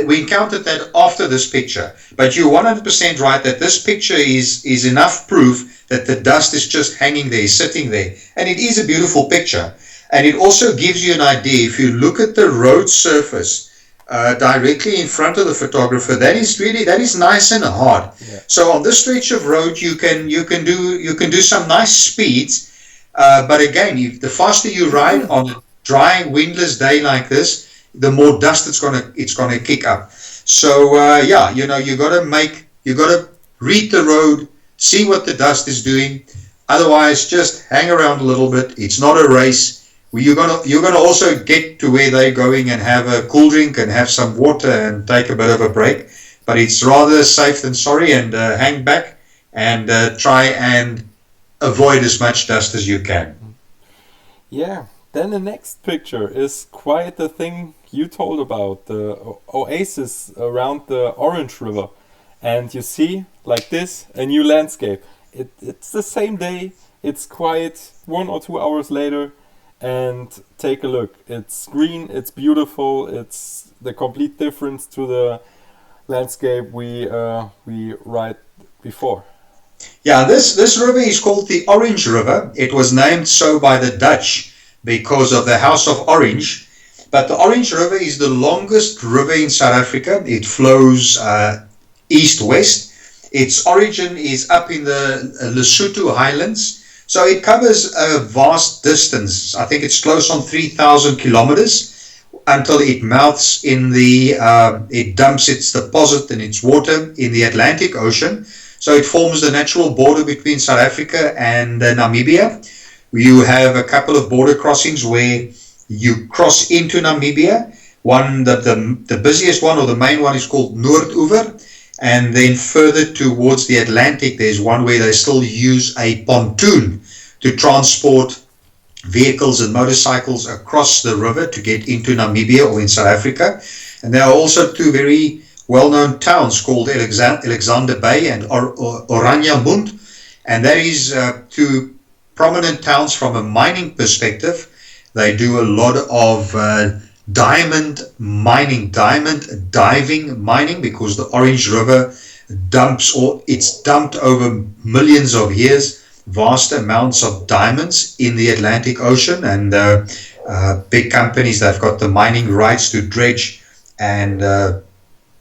we encountered that after this picture. But you're 100% right that this picture is enough proof that the dust is just hanging there, sitting there. And it is a beautiful picture. And it also gives you an idea. If you look at the road surface directly in front of the photographer, that is nice and hard. Yeah. So on this stretch of road, you can do some nice speeds. But again, the faster you ride on a dry, windless day like this, the more dust it's gonna kick up. So yeah, you gotta read the road, see what the dust is doing. Otherwise, just hang around a little bit. It's not a race. You're gonna also get to where they're going and have a cool drink and have some water and take a bit of a break. But it's rather safe than sorry, and hang back and try and avoid as much dust as you can. Yeah. Then the next picture is quite the thing you told about, the oasis around the Orange River. And you see, like this, a new landscape. It's the same day, it's quiet 1 or 2 hours later, and take a look. It's green, it's beautiful, it's the complete difference to the landscape we ride before. Yeah, this river is called the Orange River. It was named so by the Dutch because of the House of Orange. But the Orange River is the longest river in South Africa. It flows east-west. Its origin is up in the Lesotho Highlands. So it covers a vast distance. I think it's close on 3,000 kilometers until it mouths it dumps its deposit and its water in the Atlantic Ocean. So it forms the natural border between South Africa and Namibia. You have a couple of border crossings where you cross into Namibia. The busiest one, or the main one, is called Noordoever. And then further towards the Atlantic, there's one where they still use a pontoon to transport vehicles and motorcycles across the river to get into Namibia or in South Africa. And there are also two very well-known towns called Alexander Bay and Oranjemund. And that is two prominent towns from a mining perspective. They do a lot of diamond diving mining, because the Orange River it's dumped over millions of years vast amounts of diamonds in the Atlantic Ocean, and big companies that have got the mining rights to dredge and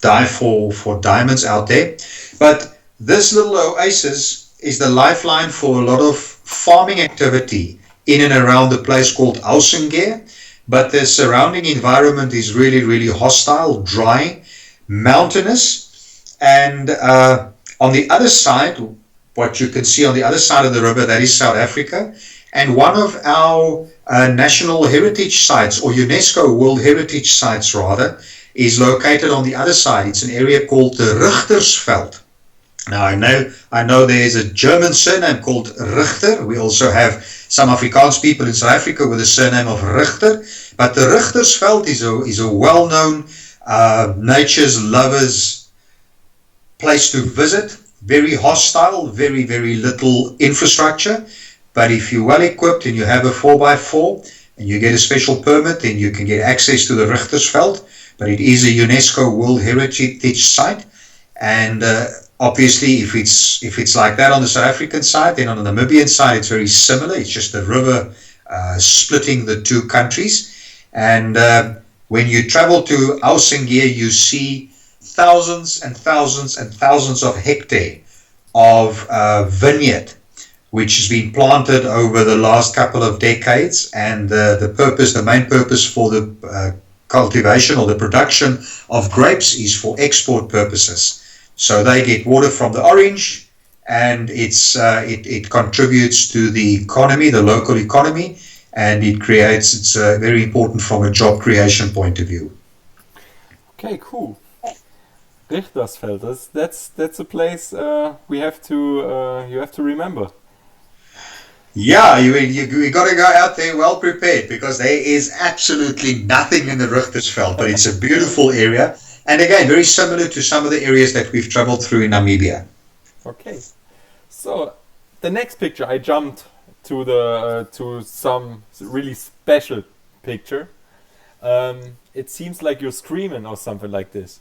dive for diamonds out there. But this little oasis is the lifeline for a lot of farming activity in and around the place called Ausrüstung. But the surrounding environment is really, really hostile, dry, mountainous. And on the other side, what you can see on the other side of the river, that is South Africa. And one of our national heritage sites, or UNESCO World Heritage Sites rather, is located on the other side. It's an area called the Richtersveld. Now, I know there's a German surname called Richter. We also have some Afrikaans people in South Africa with the surname of Richter. But the Richtersveld is a well-known nature's lovers place to visit. Very hostile, very, very little infrastructure. But if you're well equipped and you have a 4x4 and you get a special permit, then you can get access to the Richtersveld. But it is a UNESCO World Heritage Site. And obviously, if it's like that on the South African side, then on the Namibian side, it's very similar. It's just a river splitting the two countries. And when you travel to Ausingir, you see thousands and thousands and thousands of hectares of vineyard, which has been planted over the last couple of decades. And the main purpose for the cultivation or the production of grapes is for export purposes. So they get water from the orange, and it contributes to the economy, the local economy, and it's very important from a job creation point of view. Okay, cool. Richtersveld, that's a place you have to remember. Yeah, you got to go out there well prepared, because there is absolutely nothing in the Richtersveld, but it's a beautiful area. And again, very similar to some of the areas that we've traveled through in Namibia. Okay, so the next picture, I jumped to some really special picture. It seems like you're screaming or something like this.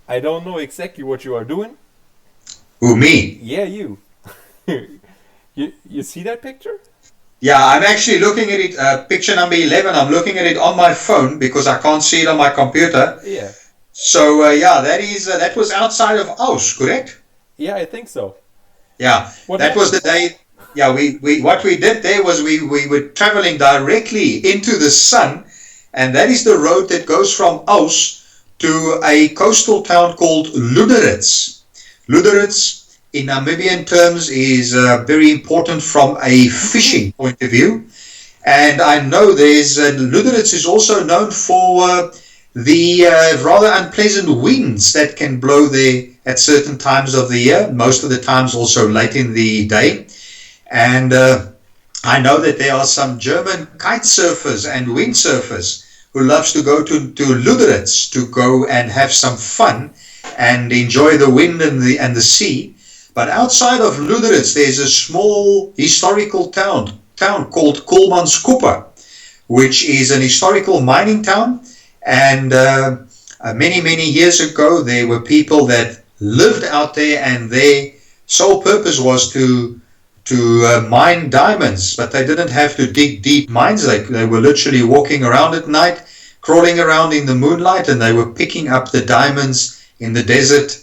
I don't know exactly what you are doing. Who, me? Yeah, you. You see that picture? Yeah, I'm actually looking at it, picture number 11. I'm looking at it on my phone because I can't see it on my computer. Yeah. So, that was outside of Aus, correct? Yeah, I think so. Yeah, that was the day. Yeah, what we did there was we were traveling directly into the sun, and that is the road that goes from Aus to a coastal town called Luderitz. Luderitz, in Namibian terms, is very important from a fishing point of view. And I know Luderitz is also known for the rather unpleasant winds that can blow there at certain times of the year, most of the times also late in the day. And I know that there are some German kite surfers and windsurfers who loves to go to Luderitz to go and have some fun and enjoy the wind and the sea. But outside of Luderitz, there's a small historical town called Kuhlmannskuppe, which is an historical mining town. And many, many years ago, there were people that lived out there, and their sole purpose was to mine diamonds. But they didn't have to dig deep mines. They were literally walking around at night, crawling around in the moonlight, and they were picking up the diamonds in the desert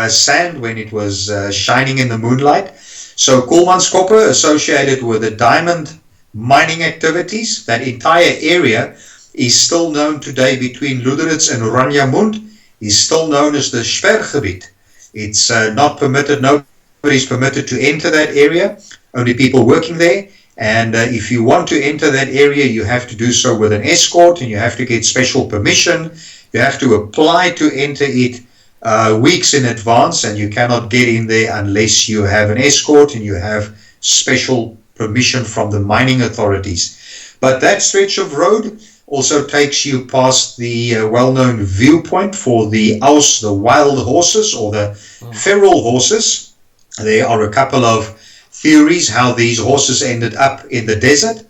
sand when it was shining in the moonlight. So Kuhlmannskuppe, associated with the diamond mining activities, that entire area is still known today between Luderitz and Oranjemund, is still known as the Sperrgebied. It's not permitted, nobody's permitted to enter that area, only people working there. And if you want to enter that area, you have to do so with an escort, and you have to get special permission. You have to apply to enter it weeks in advance, and you cannot get in there unless you have an escort and you have special permission from the mining authorities. But that stretch of road also takes you past the well-known viewpoint for the Aus, the wild horses, or the feral horses. There are a couple of theories how these horses ended up in the desert,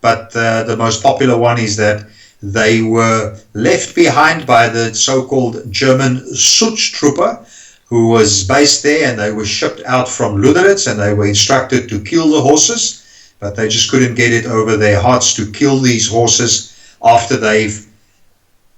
but the most popular one is that they were left behind by the so-called German Schutztruppe, who was based there, and they were shipped out from Luderitz, and they were instructed to kill the horses, but they just couldn't get it over their hearts to kill these horses after they've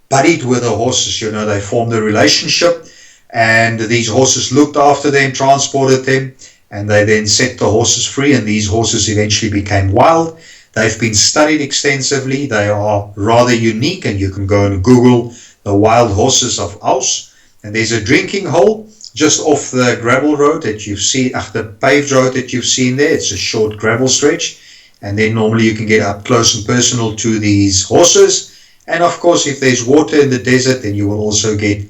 buddied with the horses. You know, they formed a relationship, and these horses looked after them, transported them, and they then set the horses free, and these horses eventually became wild. They've been studied extensively. They are rather unique, and you can go and Google the wild horses of Aus. And there's a drinking hole just off the gravel road that you've seen, the paved road that you've seen there. It's a short gravel stretch. And then normally you can get up close and personal to these horses. And of course, if there's water in the desert, then you will also get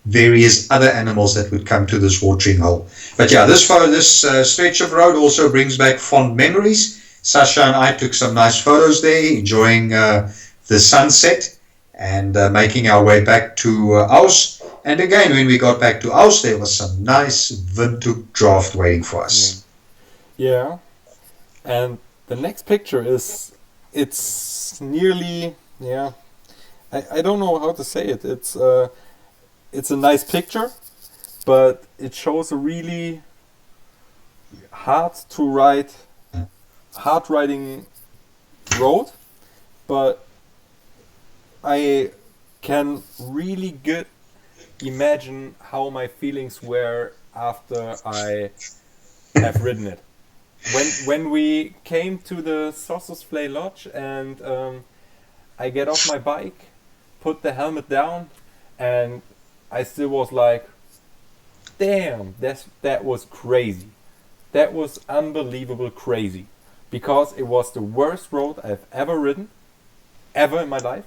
various other animals that would come to this watering hole. But yeah, this stretch of road also brings back fond memories. Sasha and I took some nice photos there, enjoying the sunset and making our way back to Aus. And again, when we got back to Aus, there was some nice Windhoek draft waiting for us. Yeah, and the next picture it's nearly, I don't know how to say it. It's a nice picture, but it shows a really hard riding road, but I can really good imagine how my feelings were after I have ridden it. When we came to the Sossusvlei Lodge and I get off my bike, put the helmet down, and I still was like, damn, that was crazy. That was unbelievable crazy. Because it was the worst road I've ever ridden, ever in my life.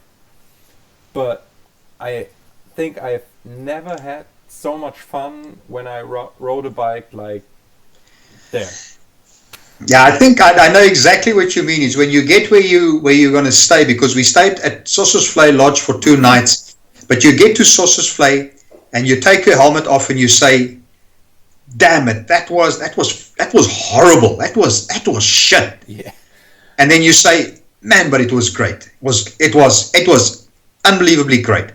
But I think I've never had so much fun when I rode a bike like there. Yeah, I think I know exactly what you mean. Is when you get where you're going to stay, because we stayed at Sossusvlei Lodge for 2 nights, but you get to Sossusvlei and you take your helmet off and you say, damn it, that was horrible. That was shit. Yeah. And then you say, man, but it was great. It was unbelievably great.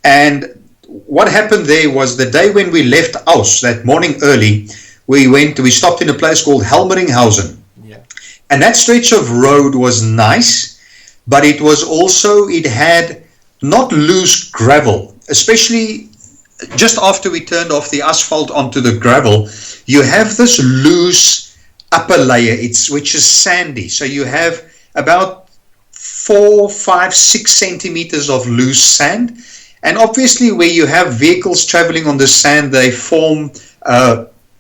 And what happened there was the day when we left Aus, that morning early, we stopped in a place called Helmeringhausen. Yeah. And that stretch of road was nice, but it had not loose gravel, especially just after we turned off the asphalt onto the gravel. You have this loose upper layer, which is sandy. So you have about 4, 5, 6 centimeters of loose sand. And obviously where you have vehicles traveling on the sand, they form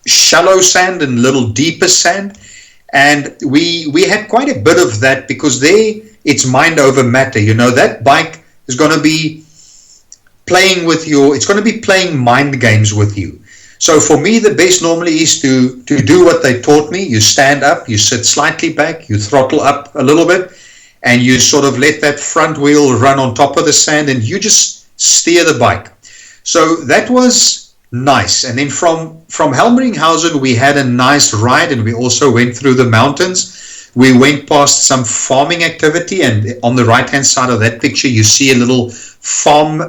shallow sand and little deeper sand. And we had quite a bit of that, because there it's mind over matter. That bike is going to be it's going to be playing mind games with you. So for me, the best normally is to do what they taught me. You stand up, you sit slightly back, you throttle up a little bit, and you sort of let that front wheel run on top of the sand, and you just steer the bike. So that was nice. And then from Helmeringhausen, we had a nice ride, and we also went through the mountains. We went past some farming activity, and on the right-hand side of that picture, you see a little farm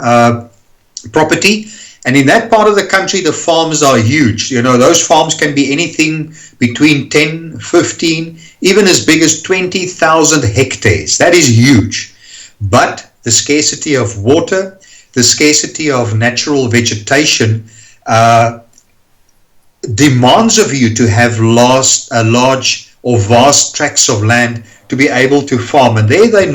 property. And in that part of the country, the farms are huge. Those farms can be anything between 10, 15, even as big as 20,000 hectares. That is huge. But the scarcity of water, the scarcity of natural vegetation demands of you to have large or vast tracts of land to be able to farm. And there they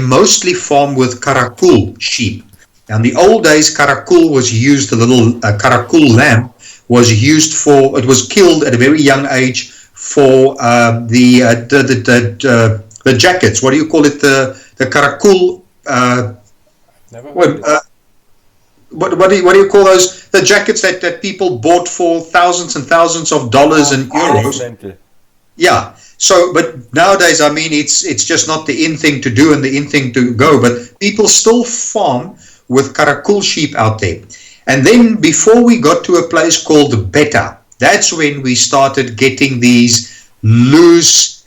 mostly farm with karakul sheep. Now, in the old days, karakul was used, a little karakul lamb was used it was killed at a very young age for the jackets. What do you call it? The karakul. What do you call those? The jackets that people bought for thousands and thousands of dollars and euros. Yeah. So, but nowadays, I mean, it's just not the in thing to do and the in thing to go. But people still farm with karakul sheep out there. And then before we got to a place called Beta, that's when we started getting these loose,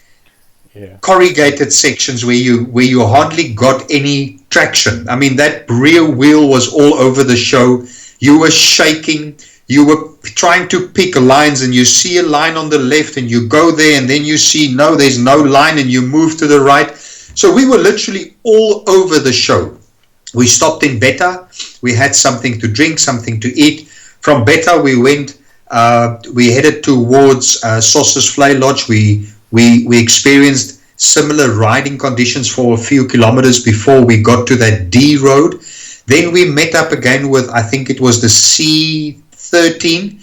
corrugated sections where you hardly got any traction. I mean, that rear wheel was all over the show. You were shaking. You were trying to pick lines, and you see a line on the left, and you go there, and then you see, no, there's no line, and you move to the right. So we were literally all over the show. We stopped in Beta. We had something to drink, something to eat. From Beta, we headed towards Sossusvlei Lodge. We experienced similar riding conditions for a few kilometers before we got to that D road. Then we met up again with, I think it was the C13,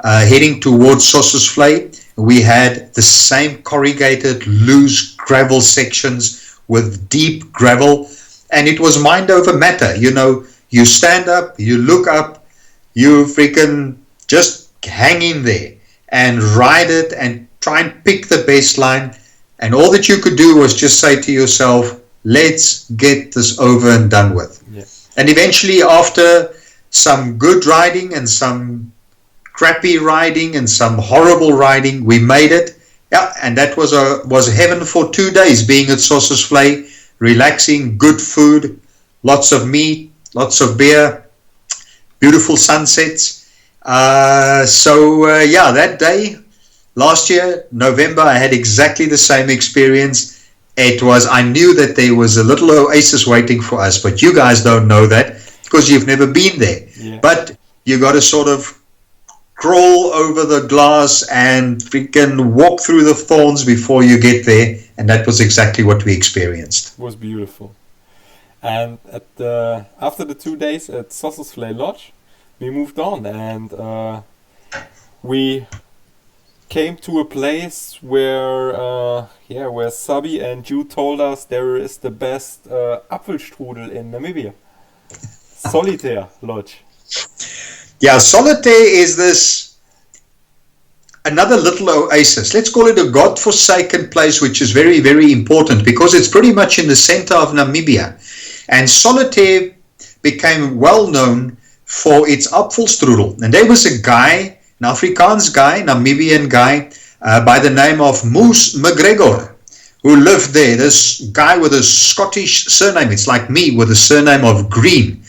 heading towards Sossusvlei. We had the same corrugated, loose gravel sections with deep gravel. and it was mind over matter. You know, you stand up, you look up, you freaking just hang in there and ride it and try and pick the best line. And all that you could do was just say to yourself, let's get this over and done with. Yeah. And eventually, after some good riding and some crappy riding and some horrible riding, we made it. Yeah, and that was heaven for 2 days, being at Sossusvlei, relaxing, good food, lots of meat, lots of beer, beautiful sunsets. That day, last year, November, I had exactly the same experience. I knew that there was a little oasis waiting for us, but you guys don't know that because you've never been there. Yeah. But you got to sort of crawl over the glass and freaking walk through the thorns before you get there, and that was exactly what we experienced. It was beautiful. And after the 2 days at Sossusvlei Lodge, we moved on, and we came to a place where Sabi and you told us there is the best Apfelstrudel in Namibia. Solitaire Lodge. Yeah, Solitaire is another little oasis. Let's call it a God-forsaken place, which is very, very important because it's pretty much in the center of Namibia. And Solitaire became well known for its Apfelstrudel. And there was a guy, an Afrikaans guy, Namibian guy, by the name of Moose McGregor, who lived there. This guy with a Scottish surname. It's like me with the surname of Green.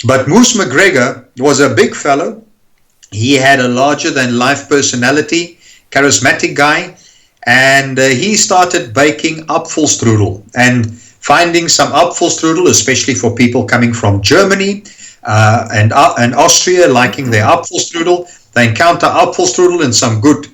But Moose McGregor was a big fellow. He had a larger-than-life personality, charismatic guy, and he started baking Apfelstrudel and finding some Apfelstrudel, especially for people coming from Germany and Austria, liking their Apfelstrudel. They encounter Apfelstrudel and some good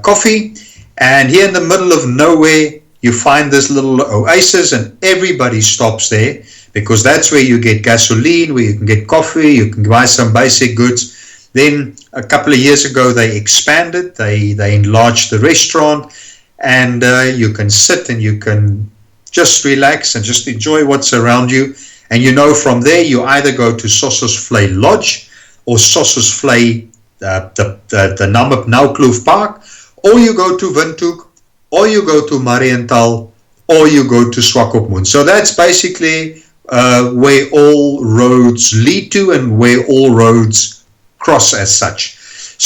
coffee, and here in the middle of nowhere, you find this little oasis, and everybody stops there, because that's where you get gasoline, where you can get coffee, you can buy some basic goods. Then a couple of years ago, they expanded, they enlarged the restaurant, and you can sit and you can just relax and just enjoy what's around you. And you know, from there, you either go to Sossusvlei Lodge or Sossusvlei, the Naukluft Park, or you go to Windhoek, or you go to Marienthal, or you go to Swakopmund. So that's basically where all roads lead to and where all roads cross as such.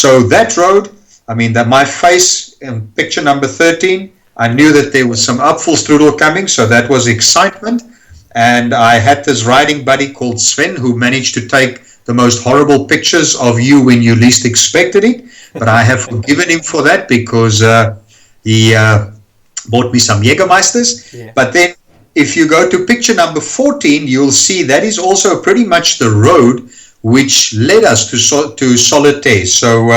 So that road, I mean, that my face in picture number 13, I knew that there was some Apfelstrudel coming, so that was excitement. And I had this riding buddy called Sven who managed to take the most horrible pictures of you when you least expected it. But I have forgiven him for that because he bought me some Jägermeisters. Yeah. But then if you go to picture number 14, you'll see that is also pretty much the road which led us to Solitaire. So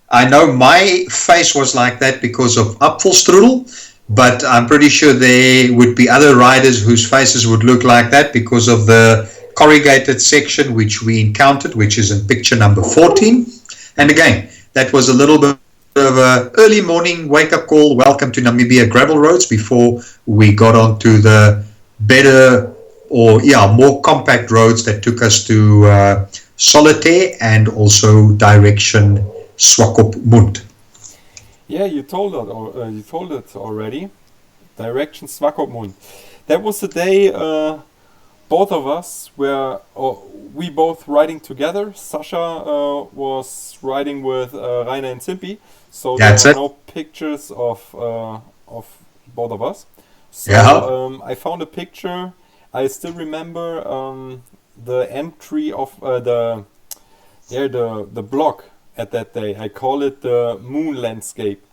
I know my face was like that because of Apfelstrudel, but I'm pretty sure there would be other riders whose faces would look like that because of the corrugated section which we encountered, which is in picture number 14. And again, that was a little bit of an early morning wake-up call. Welcome to Namibia gravel roads before we got onto the better or more compact roads that took us to Solitaire and also direction Swakopmund. Yeah, you told it already. Direction Swakopmund. That was the day both of us we both riding together. Sasha was riding with Rainer and Simpi, so there were no pictures of both of us. So I found a picture. I still remember the entry of the block at that day. I call it the moon landscape,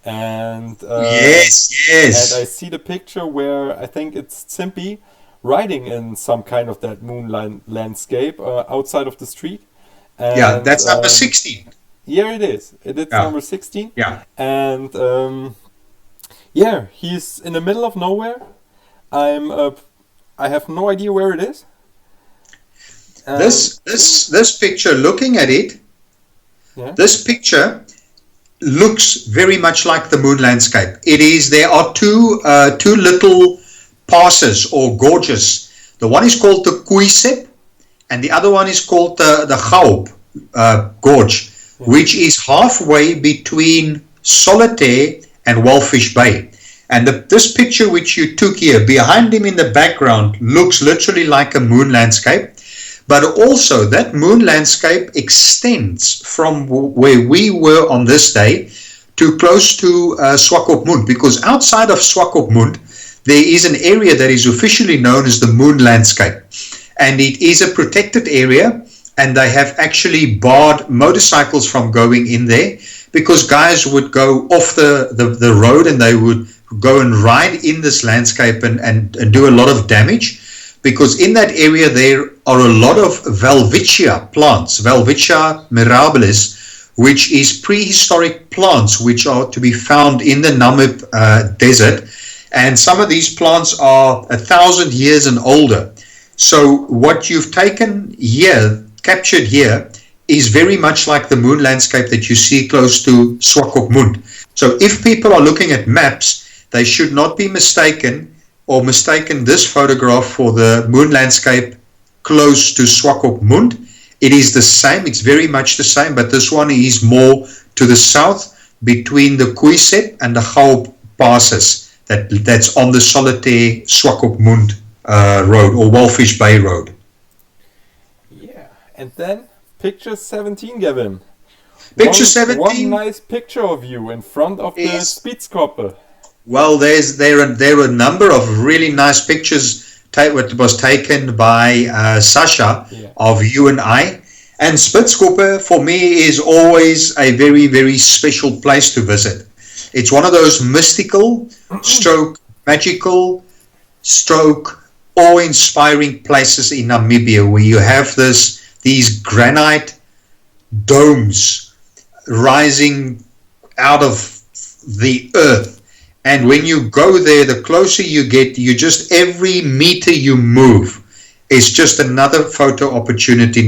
and yes. And I see the picture where I think it's Simpi riding in some kind of that moon landscape outside of the street. And, that's number 16. Yeah, it is. It's number 16. Yeah. And he's in the middle of nowhere. I have no idea where it is. This picture, looking at it, this picture looks very much like the moon landscape. There are two little passes or gorges The one is called the Kuisep, and the other one is called the Gaub Gorge, which is halfway between Solitaire and Wallfish Bay. And this picture which you took here, behind him in the background, looks literally like a moon landscape. But also that moon landscape extends from where we were on this day to close to Swakopmund, because outside of Swakopmund, there is an area that is officially known as the moon landscape. And it is a protected area, and they have actually barred motorcycles from going in there, because guys would go off the road and they would go and ride in this landscape and do a lot of damage. Because in that area there are a lot of Welwitschia plants, Welwitschia mirabilis, which is prehistoric plants which are to be found in the Namib desert. And some of these plants are 1,000 years and older. So what you've taken here, captured here, is very much like the moon landscape that you see close to Swakopmund. So if people are looking at maps, they should not be mistaken this photograph for the moon landscape close to Swakopmund. It is the same, it's very much the same, but this one is more to the south between the Kuisep and the Gaub passes. That's on the Solitaire Swakopmund road, or Wallfish Bay road. Yeah, and then picture 17, Gavin. Picture 17. One nice picture of you in front of the Spitzkoppe. Well, there are a number of really nice pictures that was taken by Sasha of you and I. And Spitzkoppe for me is always a very, very special place to visit. It's one of those mystical, stroke magical, stroke awe-inspiring places in Namibia where you have these granite domes rising out of the earth. And when you go there, the closer you get, every meter you move is just another photo opportunity.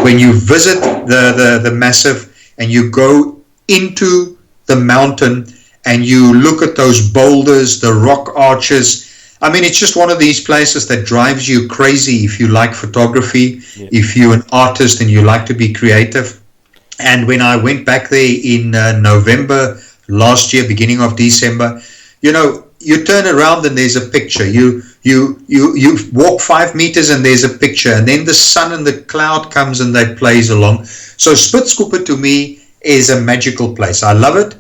When you visit the massive and you go into the mountain and you look at those boulders, the rock arches. I mean, it's just one of these places that drives you crazy if you like photography, if you're an artist and you like to be creative. And when I went back there in November last year, beginning of December, you turn around and there's a picture. You walk 5 meters and there's a picture, and then the sun and the cloud comes and they plays along. So Spitzkoppe to me is a magical place. I love it.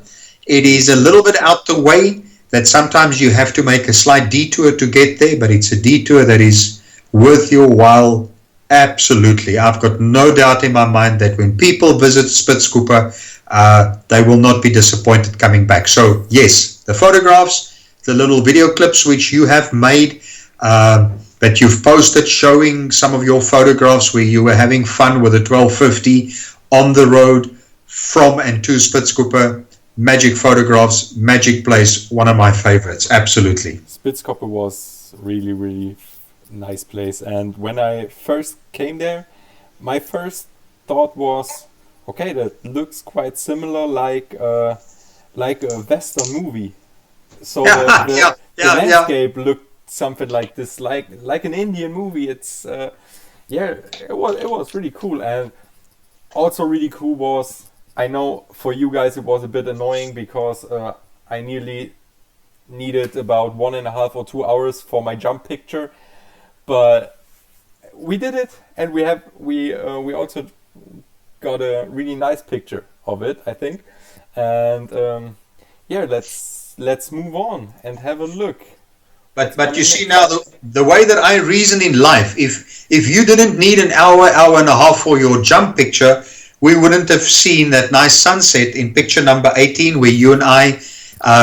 It is a little bit out the way, that sometimes you have to make a slight detour to get there, but it's a detour that is worth your while. Absolutely. I've got no doubt in my mind that when people visit Spitzkoppe, they will not be disappointed coming back. So yes, the photographs, the little video clips which you have made, that you've posted showing some of your photographs where you were having fun with a 1250 on the road from and to Spitzkoppe. Magic photographs, magic place, one of my favorites, absolutely. Spitzkoppe was really, really nice place. And when I first came there, my first thought was, okay, that looks quite similar like a Western movie. So the landscape looked something like this, like an Indian movie. It's it was really cool. And also really cool was, I know for you guys it was a bit annoying because I nearly needed about 1.5 or 2 hours for my jump picture, but we did it, and we also got a really nice picture of it, I think. And let's move on and have a look. But you see now the way that I reason in life, if you didn't need an hour and a half for your jump picture, we wouldn't have seen that nice sunset in picture number 18 where you and I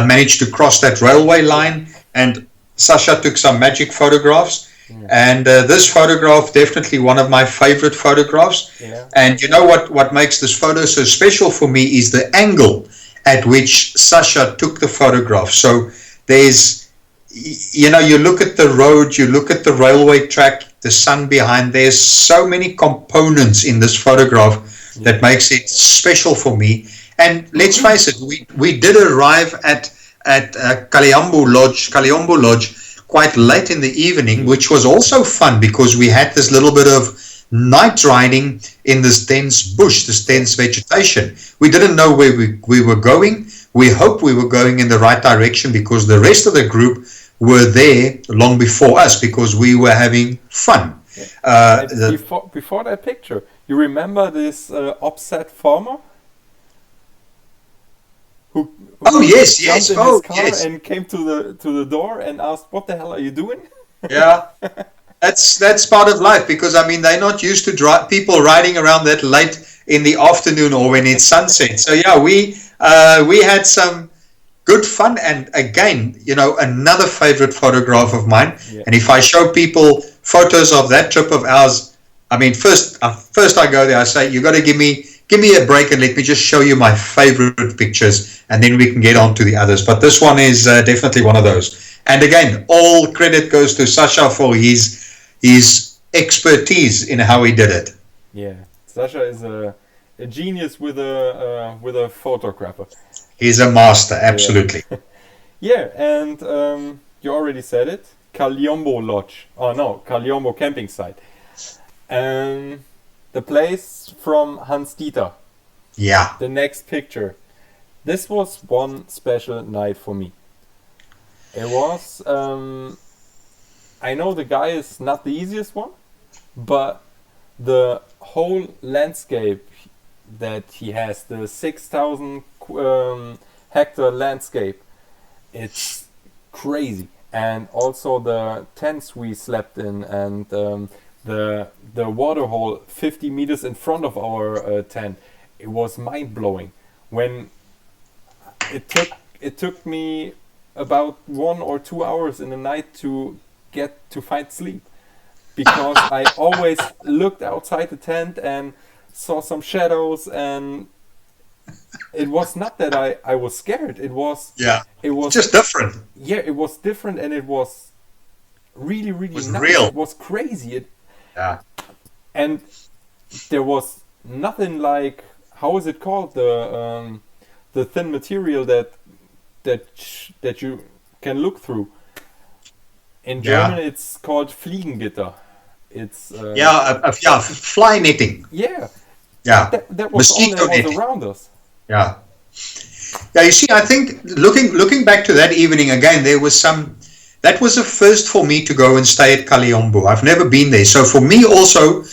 managed to cross that railway line, and Sasha took some magic photographs. Yeah. And this photograph, definitely one of my favorite photographs. Yeah. And you know what makes this photo so special for me is the angle at which Sasha took the photograph. So there's, you look at the road, you look at the railway track, the sun behind, there's so many components in this photograph that makes it special for me. And let's face it, we did arrive at Kaliombo Lodge quite late in the evening, which was also fun because we had this little bit of night riding in this dense bush, this dense vegetation. We didn't know where we were going. We hoped we were going in the right direction because the rest of the group were there long before us because we were having fun. Before that picture, you remember this upset farmer? Who yes, jumped in his car and came to the door and asked, "What the hell are you doing?" Yeah, that's part of life because I mean they're not used to people riding around that late in the afternoon or when it's sunset. So yeah, we had some good fun, and again, another favorite photograph of mine. Yeah. And if I show people photos of that trip of ours, I mean, first I go there, I say, you got to give me a break and let me just show you my favorite pictures, and then we can get on to the others. But this one is definitely one of those. And again, all credit goes to Sasha for his expertise in how he did it. Yeah, Sasha is a genius with a photographer. He's a master, absolutely. Yeah, and you already said it, Kalyombo Lodge. Oh no, Kalyombo camping site. The place from Hans Dieter. Yeah. The next picture. This was one special night for me. It was, I know the guy is not the easiest one, but the whole landscape that he has, the 6,000 hectare landscape, it's crazy. And also the tents we slept in, and the water hole 50 meters in front of our tent, it was mind-blowing. When it took me about 1 or 2 hours in the night to find sleep, because I always looked outside the tent and saw some shadows, and it was not that I was scared. It was just different. Yeah, it was different, and it was really nice. Real. It was crazy. Yeah. And there was nothing like, how is it called, the thin material that you can look through. In German, it's called Fliegengitter. It's fly netting. Yeah. Yeah. That was Mosquito all that was netting around us. Yeah. Yeah, you see, I think looking back to that evening again, that was a first for me to go and stay at Kalyombo. I've never been there. So for me also,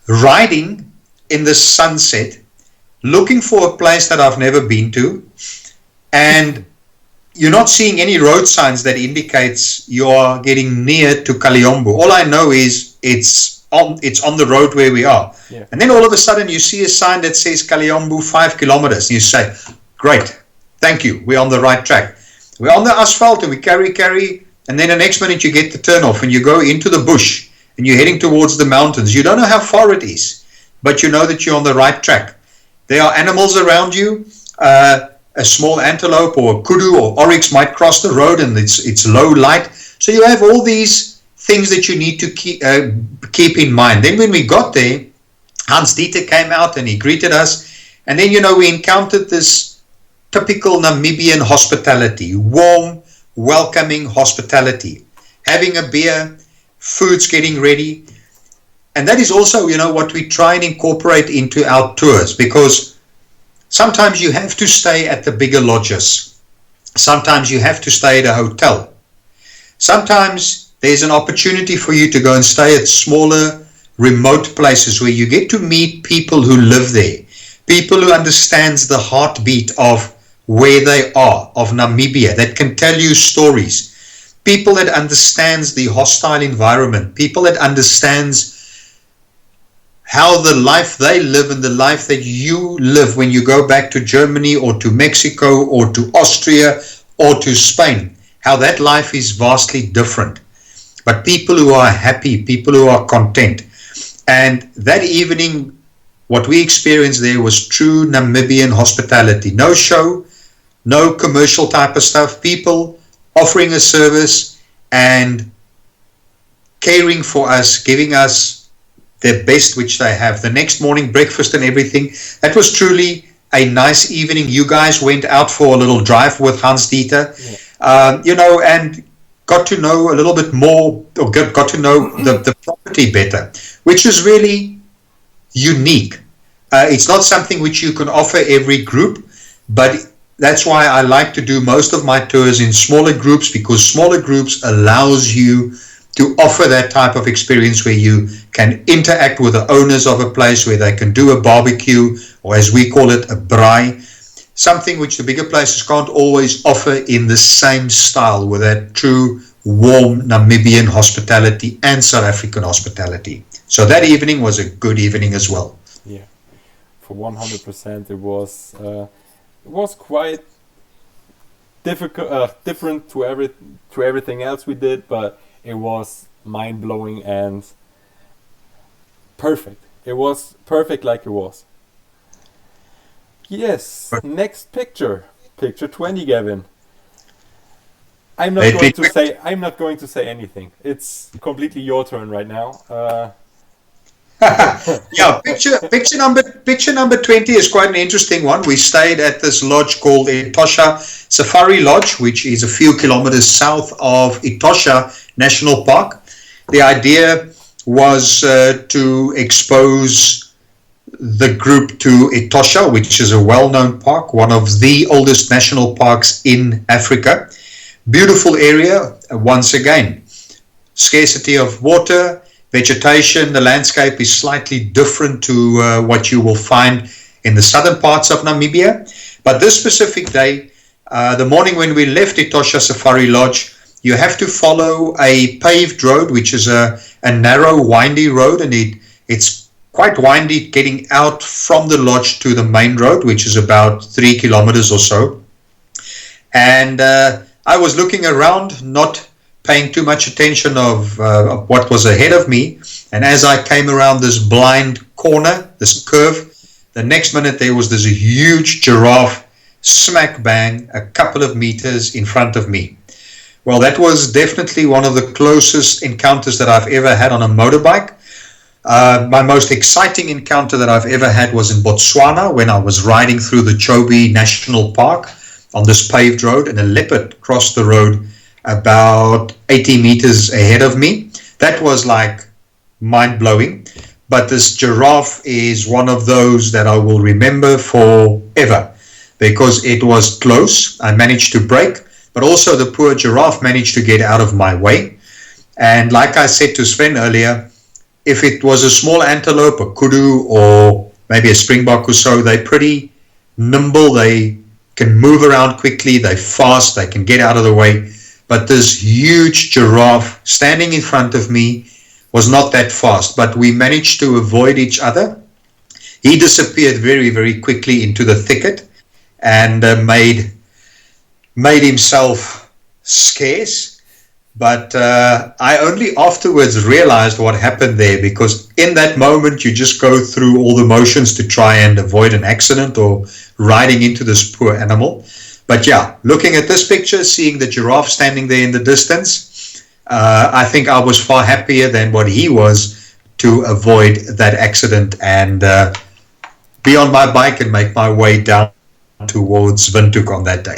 riding in the sunset, looking for a place that I've never been to, and you're not seeing any road signs that indicates you're getting near to Kalyombo. All I know is it's on the road where we are. Yeah. And then all of a sudden you see a sign that says Kalyombo 5 kilometers. And you say, great, thank you, we're on the right track. We're on the asphalt and we carry, and then the next minute you get the turn off and you go into the bush and you're heading towards the mountains. You don't know how far it is, but you know that you're on the right track. There are animals around you. A small antelope or a kudu or oryx might cross the road and it's low light. So you have all these things that you need to keep in mind. Then when we got there, Hans Dieter came out and he greeted us. And then, we encountered this typical Namibian hospitality, warm, welcoming hospitality, having a beer, food's getting ready. And that is also, what we try and incorporate into our tours, because sometimes you have to stay at the bigger lodges. Sometimes you have to stay at a hotel. Sometimes there's an opportunity for you to go and stay at smaller, remote places where you get to meet people who live there, people who understands the heartbeat of where they are, of Namibia, that can tell you stories, people that understands the hostile environment, people that understands how the life they live and the life that you live when you go back to Germany or to Mexico or to Austria or to Spain, how that life is vastly different. But people who are happy, people who are content. And that evening, what we experienced there was true Namibian hospitality. No show, no commercial type of stuff. People offering a service and caring for us, giving us their best which they have. The next morning, breakfast and everything. That was truly a nice evening. You guys went out for a little drive with Hans Dieter. Yeah. And got to know a little bit more, or got to know the property better, which is really unique. It's not something which you can offer every group, but that's why I like to do most of my tours in smaller groups, because smaller groups allows you to offer that type of experience where you can interact with the owners of a place, where they can do a barbecue, or as we call it, a braai, something which the bigger places can't always offer in the same style, with that true warm Namibian hospitality and South African hospitality. So that evening was a good evening as well. Yeah, for 100% it was quite different to everything else we did, but it was mind-blowing and perfect. It was perfect like it was. Yes, next picture. Picture 20, Gavin. I'm not going to say anything. It's completely your turn right now. Yeah, picture number 20 is quite an interesting one. We stayed at this lodge called Etosha Safari Lodge, which is a few kilometers south of Etosha National Park. The idea was to expose the group to Etosha, which is a well-known park, one of the oldest national parks in Africa. Beautiful area, once again. Scarcity of water, vegetation, the landscape is slightly different to what you will find in the southern parts of Namibia. But this specific day, the morning when we left Etosha Safari Lodge, you have to follow a paved road, which is a narrow, windy road, and it's quite windy getting out from the lodge to the main road, which is about 3 kilometers or so. And I was looking around, not paying too much attention of what was ahead of me. And as I came around this blind corner, this curve, the next minute there was this huge giraffe smack bang a couple of meters in front of me. Well, that was definitely one of the closest encounters that I've ever had on a motorbike. My most exciting encounter that I've ever had was in Botswana, when I was riding through the Chobe National Park on this paved road, and a leopard crossed the road about 80 meters ahead of me. That was like mind-blowing. But this giraffe is one of those that I will remember forever, because it was close. I managed to brake, but also the poor giraffe managed to get out of my way. And like I said to Sven earlier, if it was a small antelope, a kudu, or maybe a springbok or so, they're pretty nimble. They can move around quickly. They're fast. They can get out of the way. But this huge giraffe standing in front of me was not that fast, but we managed to avoid each other. He disappeared very, very quickly into the thicket and made himself scarce. But I only afterwards realized what happened there, because in that moment you just go through all the motions to try and avoid an accident or riding into this poor animal. But yeah, looking at this picture, seeing the giraffe standing there in the distance, I think I was far happier than what he was to avoid that accident and be on my bike and make my way down towards Windhoek on that day.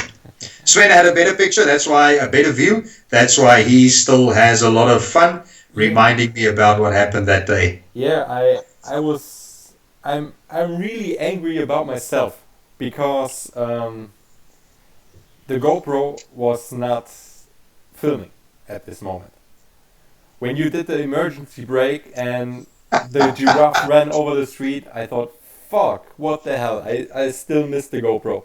Sven had a better picture, that's why a better view. That's why he still has a lot of fun reminding me about what happened that day. Yeah, I'm really angry about myself, because the GoPro was not filming at this moment. When you did the emergency brake and the giraffe ran over the street, I thought, fuck, what the hell? I still missed the GoPro.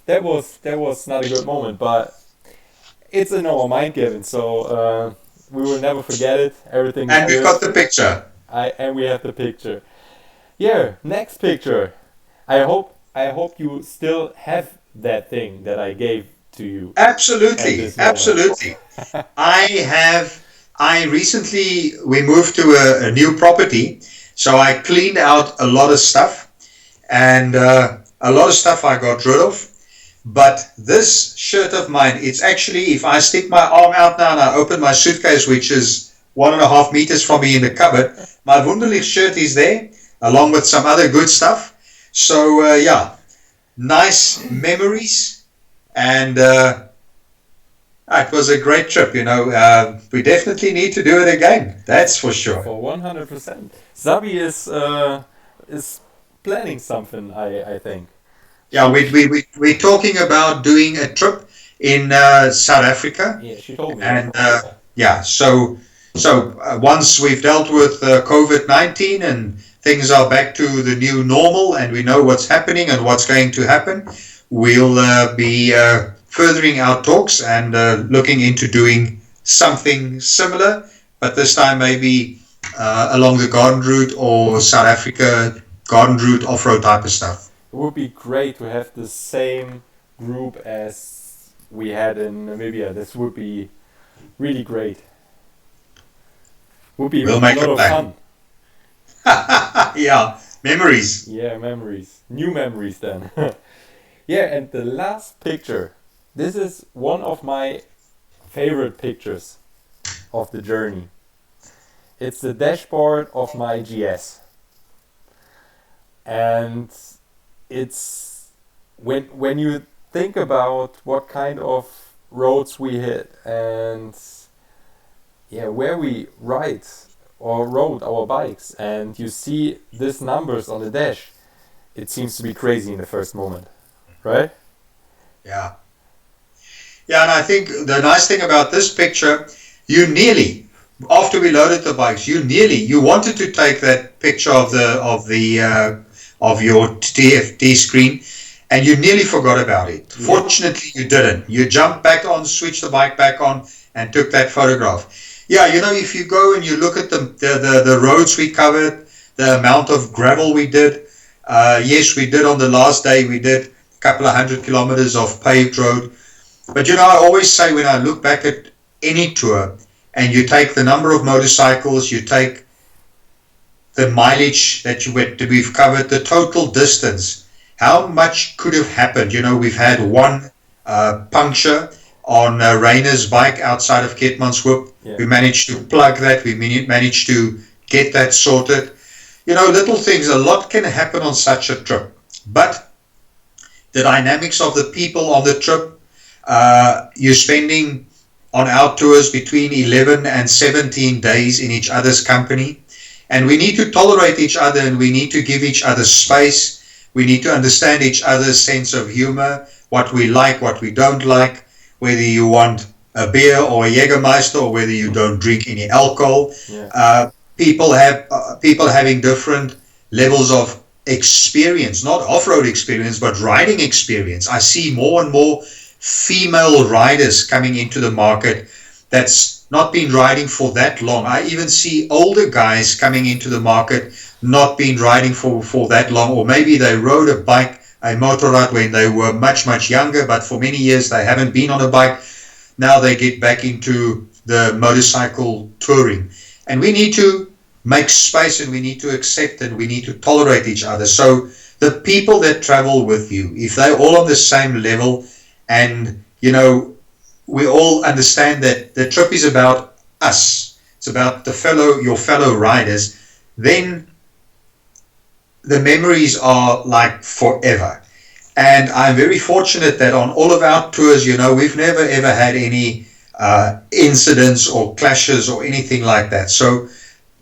That was not a good moment, but it's in our mind, Gavin, so we will never forget it. Everything. And we've got the picture. And we have the picture. Yeah, next picture. I hope you still have that thing that I gave to you. Absolutely. We moved to a new property, so I cleaned out a lot of stuff, and a lot of stuff I got rid of. But this shirt of mine, it's actually, if I stick my arm out now and I open my suitcase, which is 1.5 meters from me in the cupboard, my Wunderlich shirt is there, along with some other good stuff. So yeah, nice memories, and It was a great trip. We definitely need to do it again. That's for sure. For 100%. Zabi is planning something, I think. Yeah, we're talking about doing a trip in South Africa. Yeah, she told me. And once we've dealt with COVID-19 and things are back to the new normal and we know what's happening and what's going to happen, we'll be furthering our talks and looking into doing something similar, but this time maybe along the garden route or South Africa garden route off-road type of stuff. It would be great to have the same group as we had in Namibia. This would be really great. Would be we'll a make lot of fun. Yeah, memories. Yeah, memories. New memories then. Yeah, and the last picture. This is one of my favorite pictures of the journey. It's the dashboard of my GS. And it's when you think about what kind of roads we hit and where we ride or rode our bikes, and you see these numbers on the dash, it seems to be crazy in the first moment, right? Yeah. Yeah, and I think the nice thing about this picture, you nearly, after we loaded the bikes, you wanted to take that picture of your TFT screen, and you nearly forgot about it. Yeah. Fortunately, you didn't. You jumped back on, switched the bike back on, and took that photograph. Yeah, if you go and you look at the roads we covered, the amount of gravel we did. Yes, we did on the last day, we did a couple of 100 kilometers of paved road. But I always say when I look back at any tour, and you take the number of motorcycles, you take the mileage that we've covered, the total distance, how much could have happened? We've had one puncture on Rainer's bike outside of Keetmanshoop. Yeah. We managed to plug that. We managed to get that sorted. Little things. A lot can happen on such a trip. But the dynamics of the people on the trip, you're spending on our tours between 11 and 17 days in each other's company. And we need to tolerate each other, and we need to give each other space. We need to understand each other's sense of humor, what we like, what we don't like, whether you want a beer or a Jägermeister or whether you don't drink any alcohol. Yeah. People having different levels of experience, not off-road experience, but riding experience. I see more and more female riders coming into the market that's not been riding for that long. I even see older guys coming into the market not been riding for that long, or maybe they rode a bike, a Motorrad, when they were much, much younger, but for many years they haven't been on a bike. Now they get back into the motorcycle touring. And we need to make space, and we need to accept, and we need to tolerate each other. So the people that travel with you, if they're all on the same level, and we all understand that the trip is about us, it's about your fellow riders, then the memories are like forever. And I'm very fortunate that on all of our tours, we've never ever had any incidents or clashes or anything like that. So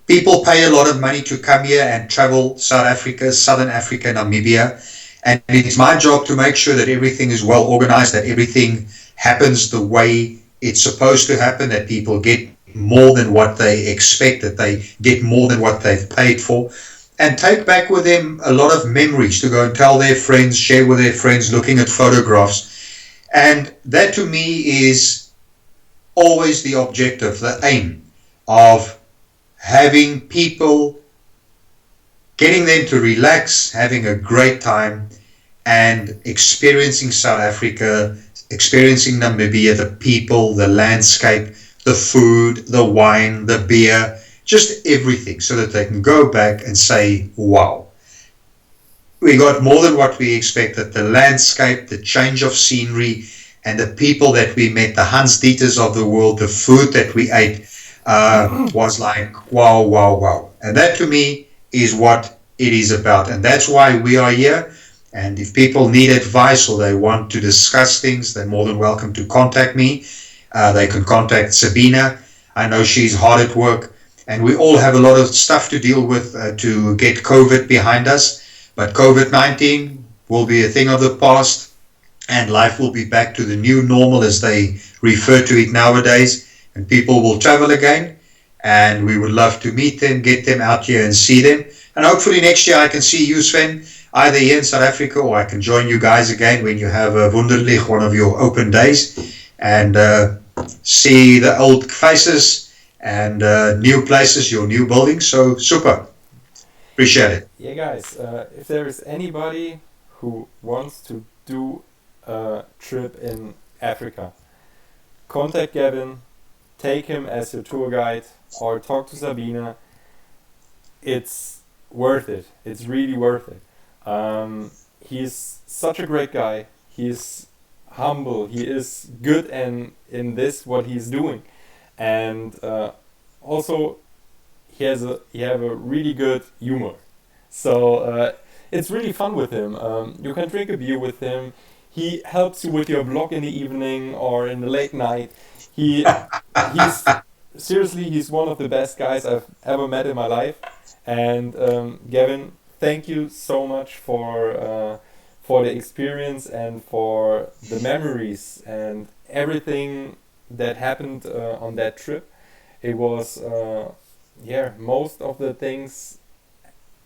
people pay a lot of money to come here and travel South Africa, Southern Africa, Namibia. And it's my job to make sure that everything is well organized, that everything happens the way it's supposed to happen, that people get more than what they expect, that they get more than what they've paid for, and take back with them a lot of memories to go and tell their friends, share with their friends, looking at photographs. And that to me is always the objective, the aim of having people, getting them to relax, having a great time, and experiencing South Africa, experiencing Namibia, the people, the landscape, the food, the wine, the beer, just everything, so that they can go back and say, wow, we got more than what we expected. The landscape, the change of scenery, and the people that we met, the Hans Dieters of the world, the food that we ate, was like, wow, wow, wow. And that to me is what it is about. And that's why we are here. And if people need advice or they want to discuss things, they're more than welcome to contact me. They can contact Sabina. I know she's hard at work, and we all have a lot of stuff to deal with to get COVID behind us. But COVID-19 will be a thing of the past, and life will be back to the new normal as they refer to it nowadays, and people will travel again, and we would love to meet them, get them out here and see them. And hopefully next year I can see you, Sven, either here in South Africa, or I can join you guys again when you have a Wunderlich, one of your open days, and see the old faces and new places, your new buildings. So super. Appreciate it. Yeah, guys, if there is anybody who wants to do a trip in Africa, contact Gavin, take him as your tour guide, or talk to Sabina. It's worth it. It's really worth it. He's such a great guy. He's humble. He is good in this what he's doing, and also he have a really good humor. So it's really fun with him. You can drink a beer with him. He helps you with your blog in the evening or in the late night. He's seriously, he's one of the best guys I've ever met in my life. And Gavin, thank you so much for the experience and for the memories and everything that happened on that trip. It was most of the things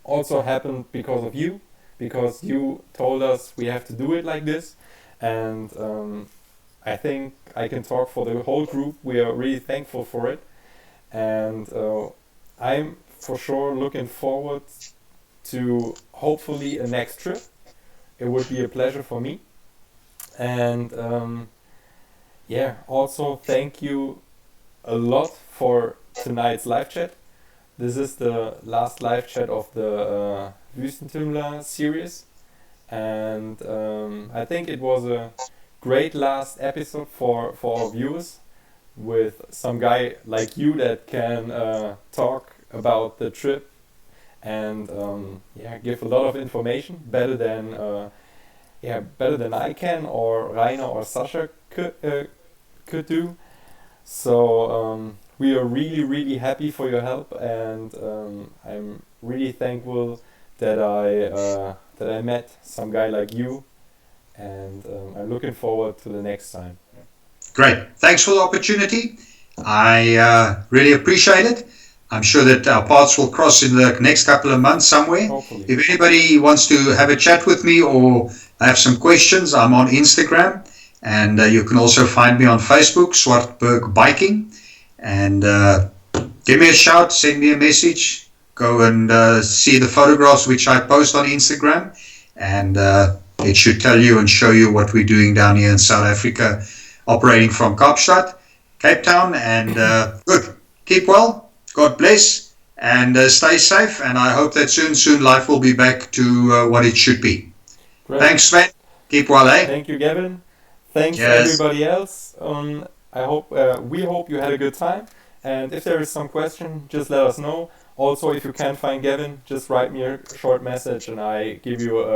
also happened because of you, because you told us we have to do it like this. And I think I can talk for the whole group. We are really thankful for it, and I'm for sure looking forward to hopefully a next trip. It would be a pleasure for me. And also thank you a lot for tonight's live chat. This is the last live chat of the WÜSTENTÜMMLER series, and I think it was a great last episode for our viewers, with some guy like you that can talk about the trip and give a lot of information better than I can, or Rainer or Sasha could do. So we are really happy for your help, and I'm really thankful that I met some guy like you, and I'm looking forward to the next time. Great. Thanks for the opportunity. I really appreciate it. I'm sure that our paths will cross in the next couple of months somewhere. Hopefully. If anybody wants to have a chat with me or have some questions, I'm on Instagram, and you can also find me on Facebook, Swartberg Biking. And give me a shout, send me a message, go and see the photographs which I post on Instagram, and it should tell you and show you what we're doing down here in South Africa, operating from Kaapstad, Cape Town. And good. Keep well. God bless, and stay safe. And I hope that soon life will be back to what it should be. Great. Thanks, Sven. Keep well, eh? Thank you, Gavin. Thanks, Yes. everybody else. We hope you had a good time. And if there is some question, just let us know. Also, if you can't find Gavin, just write me a short message and I give you a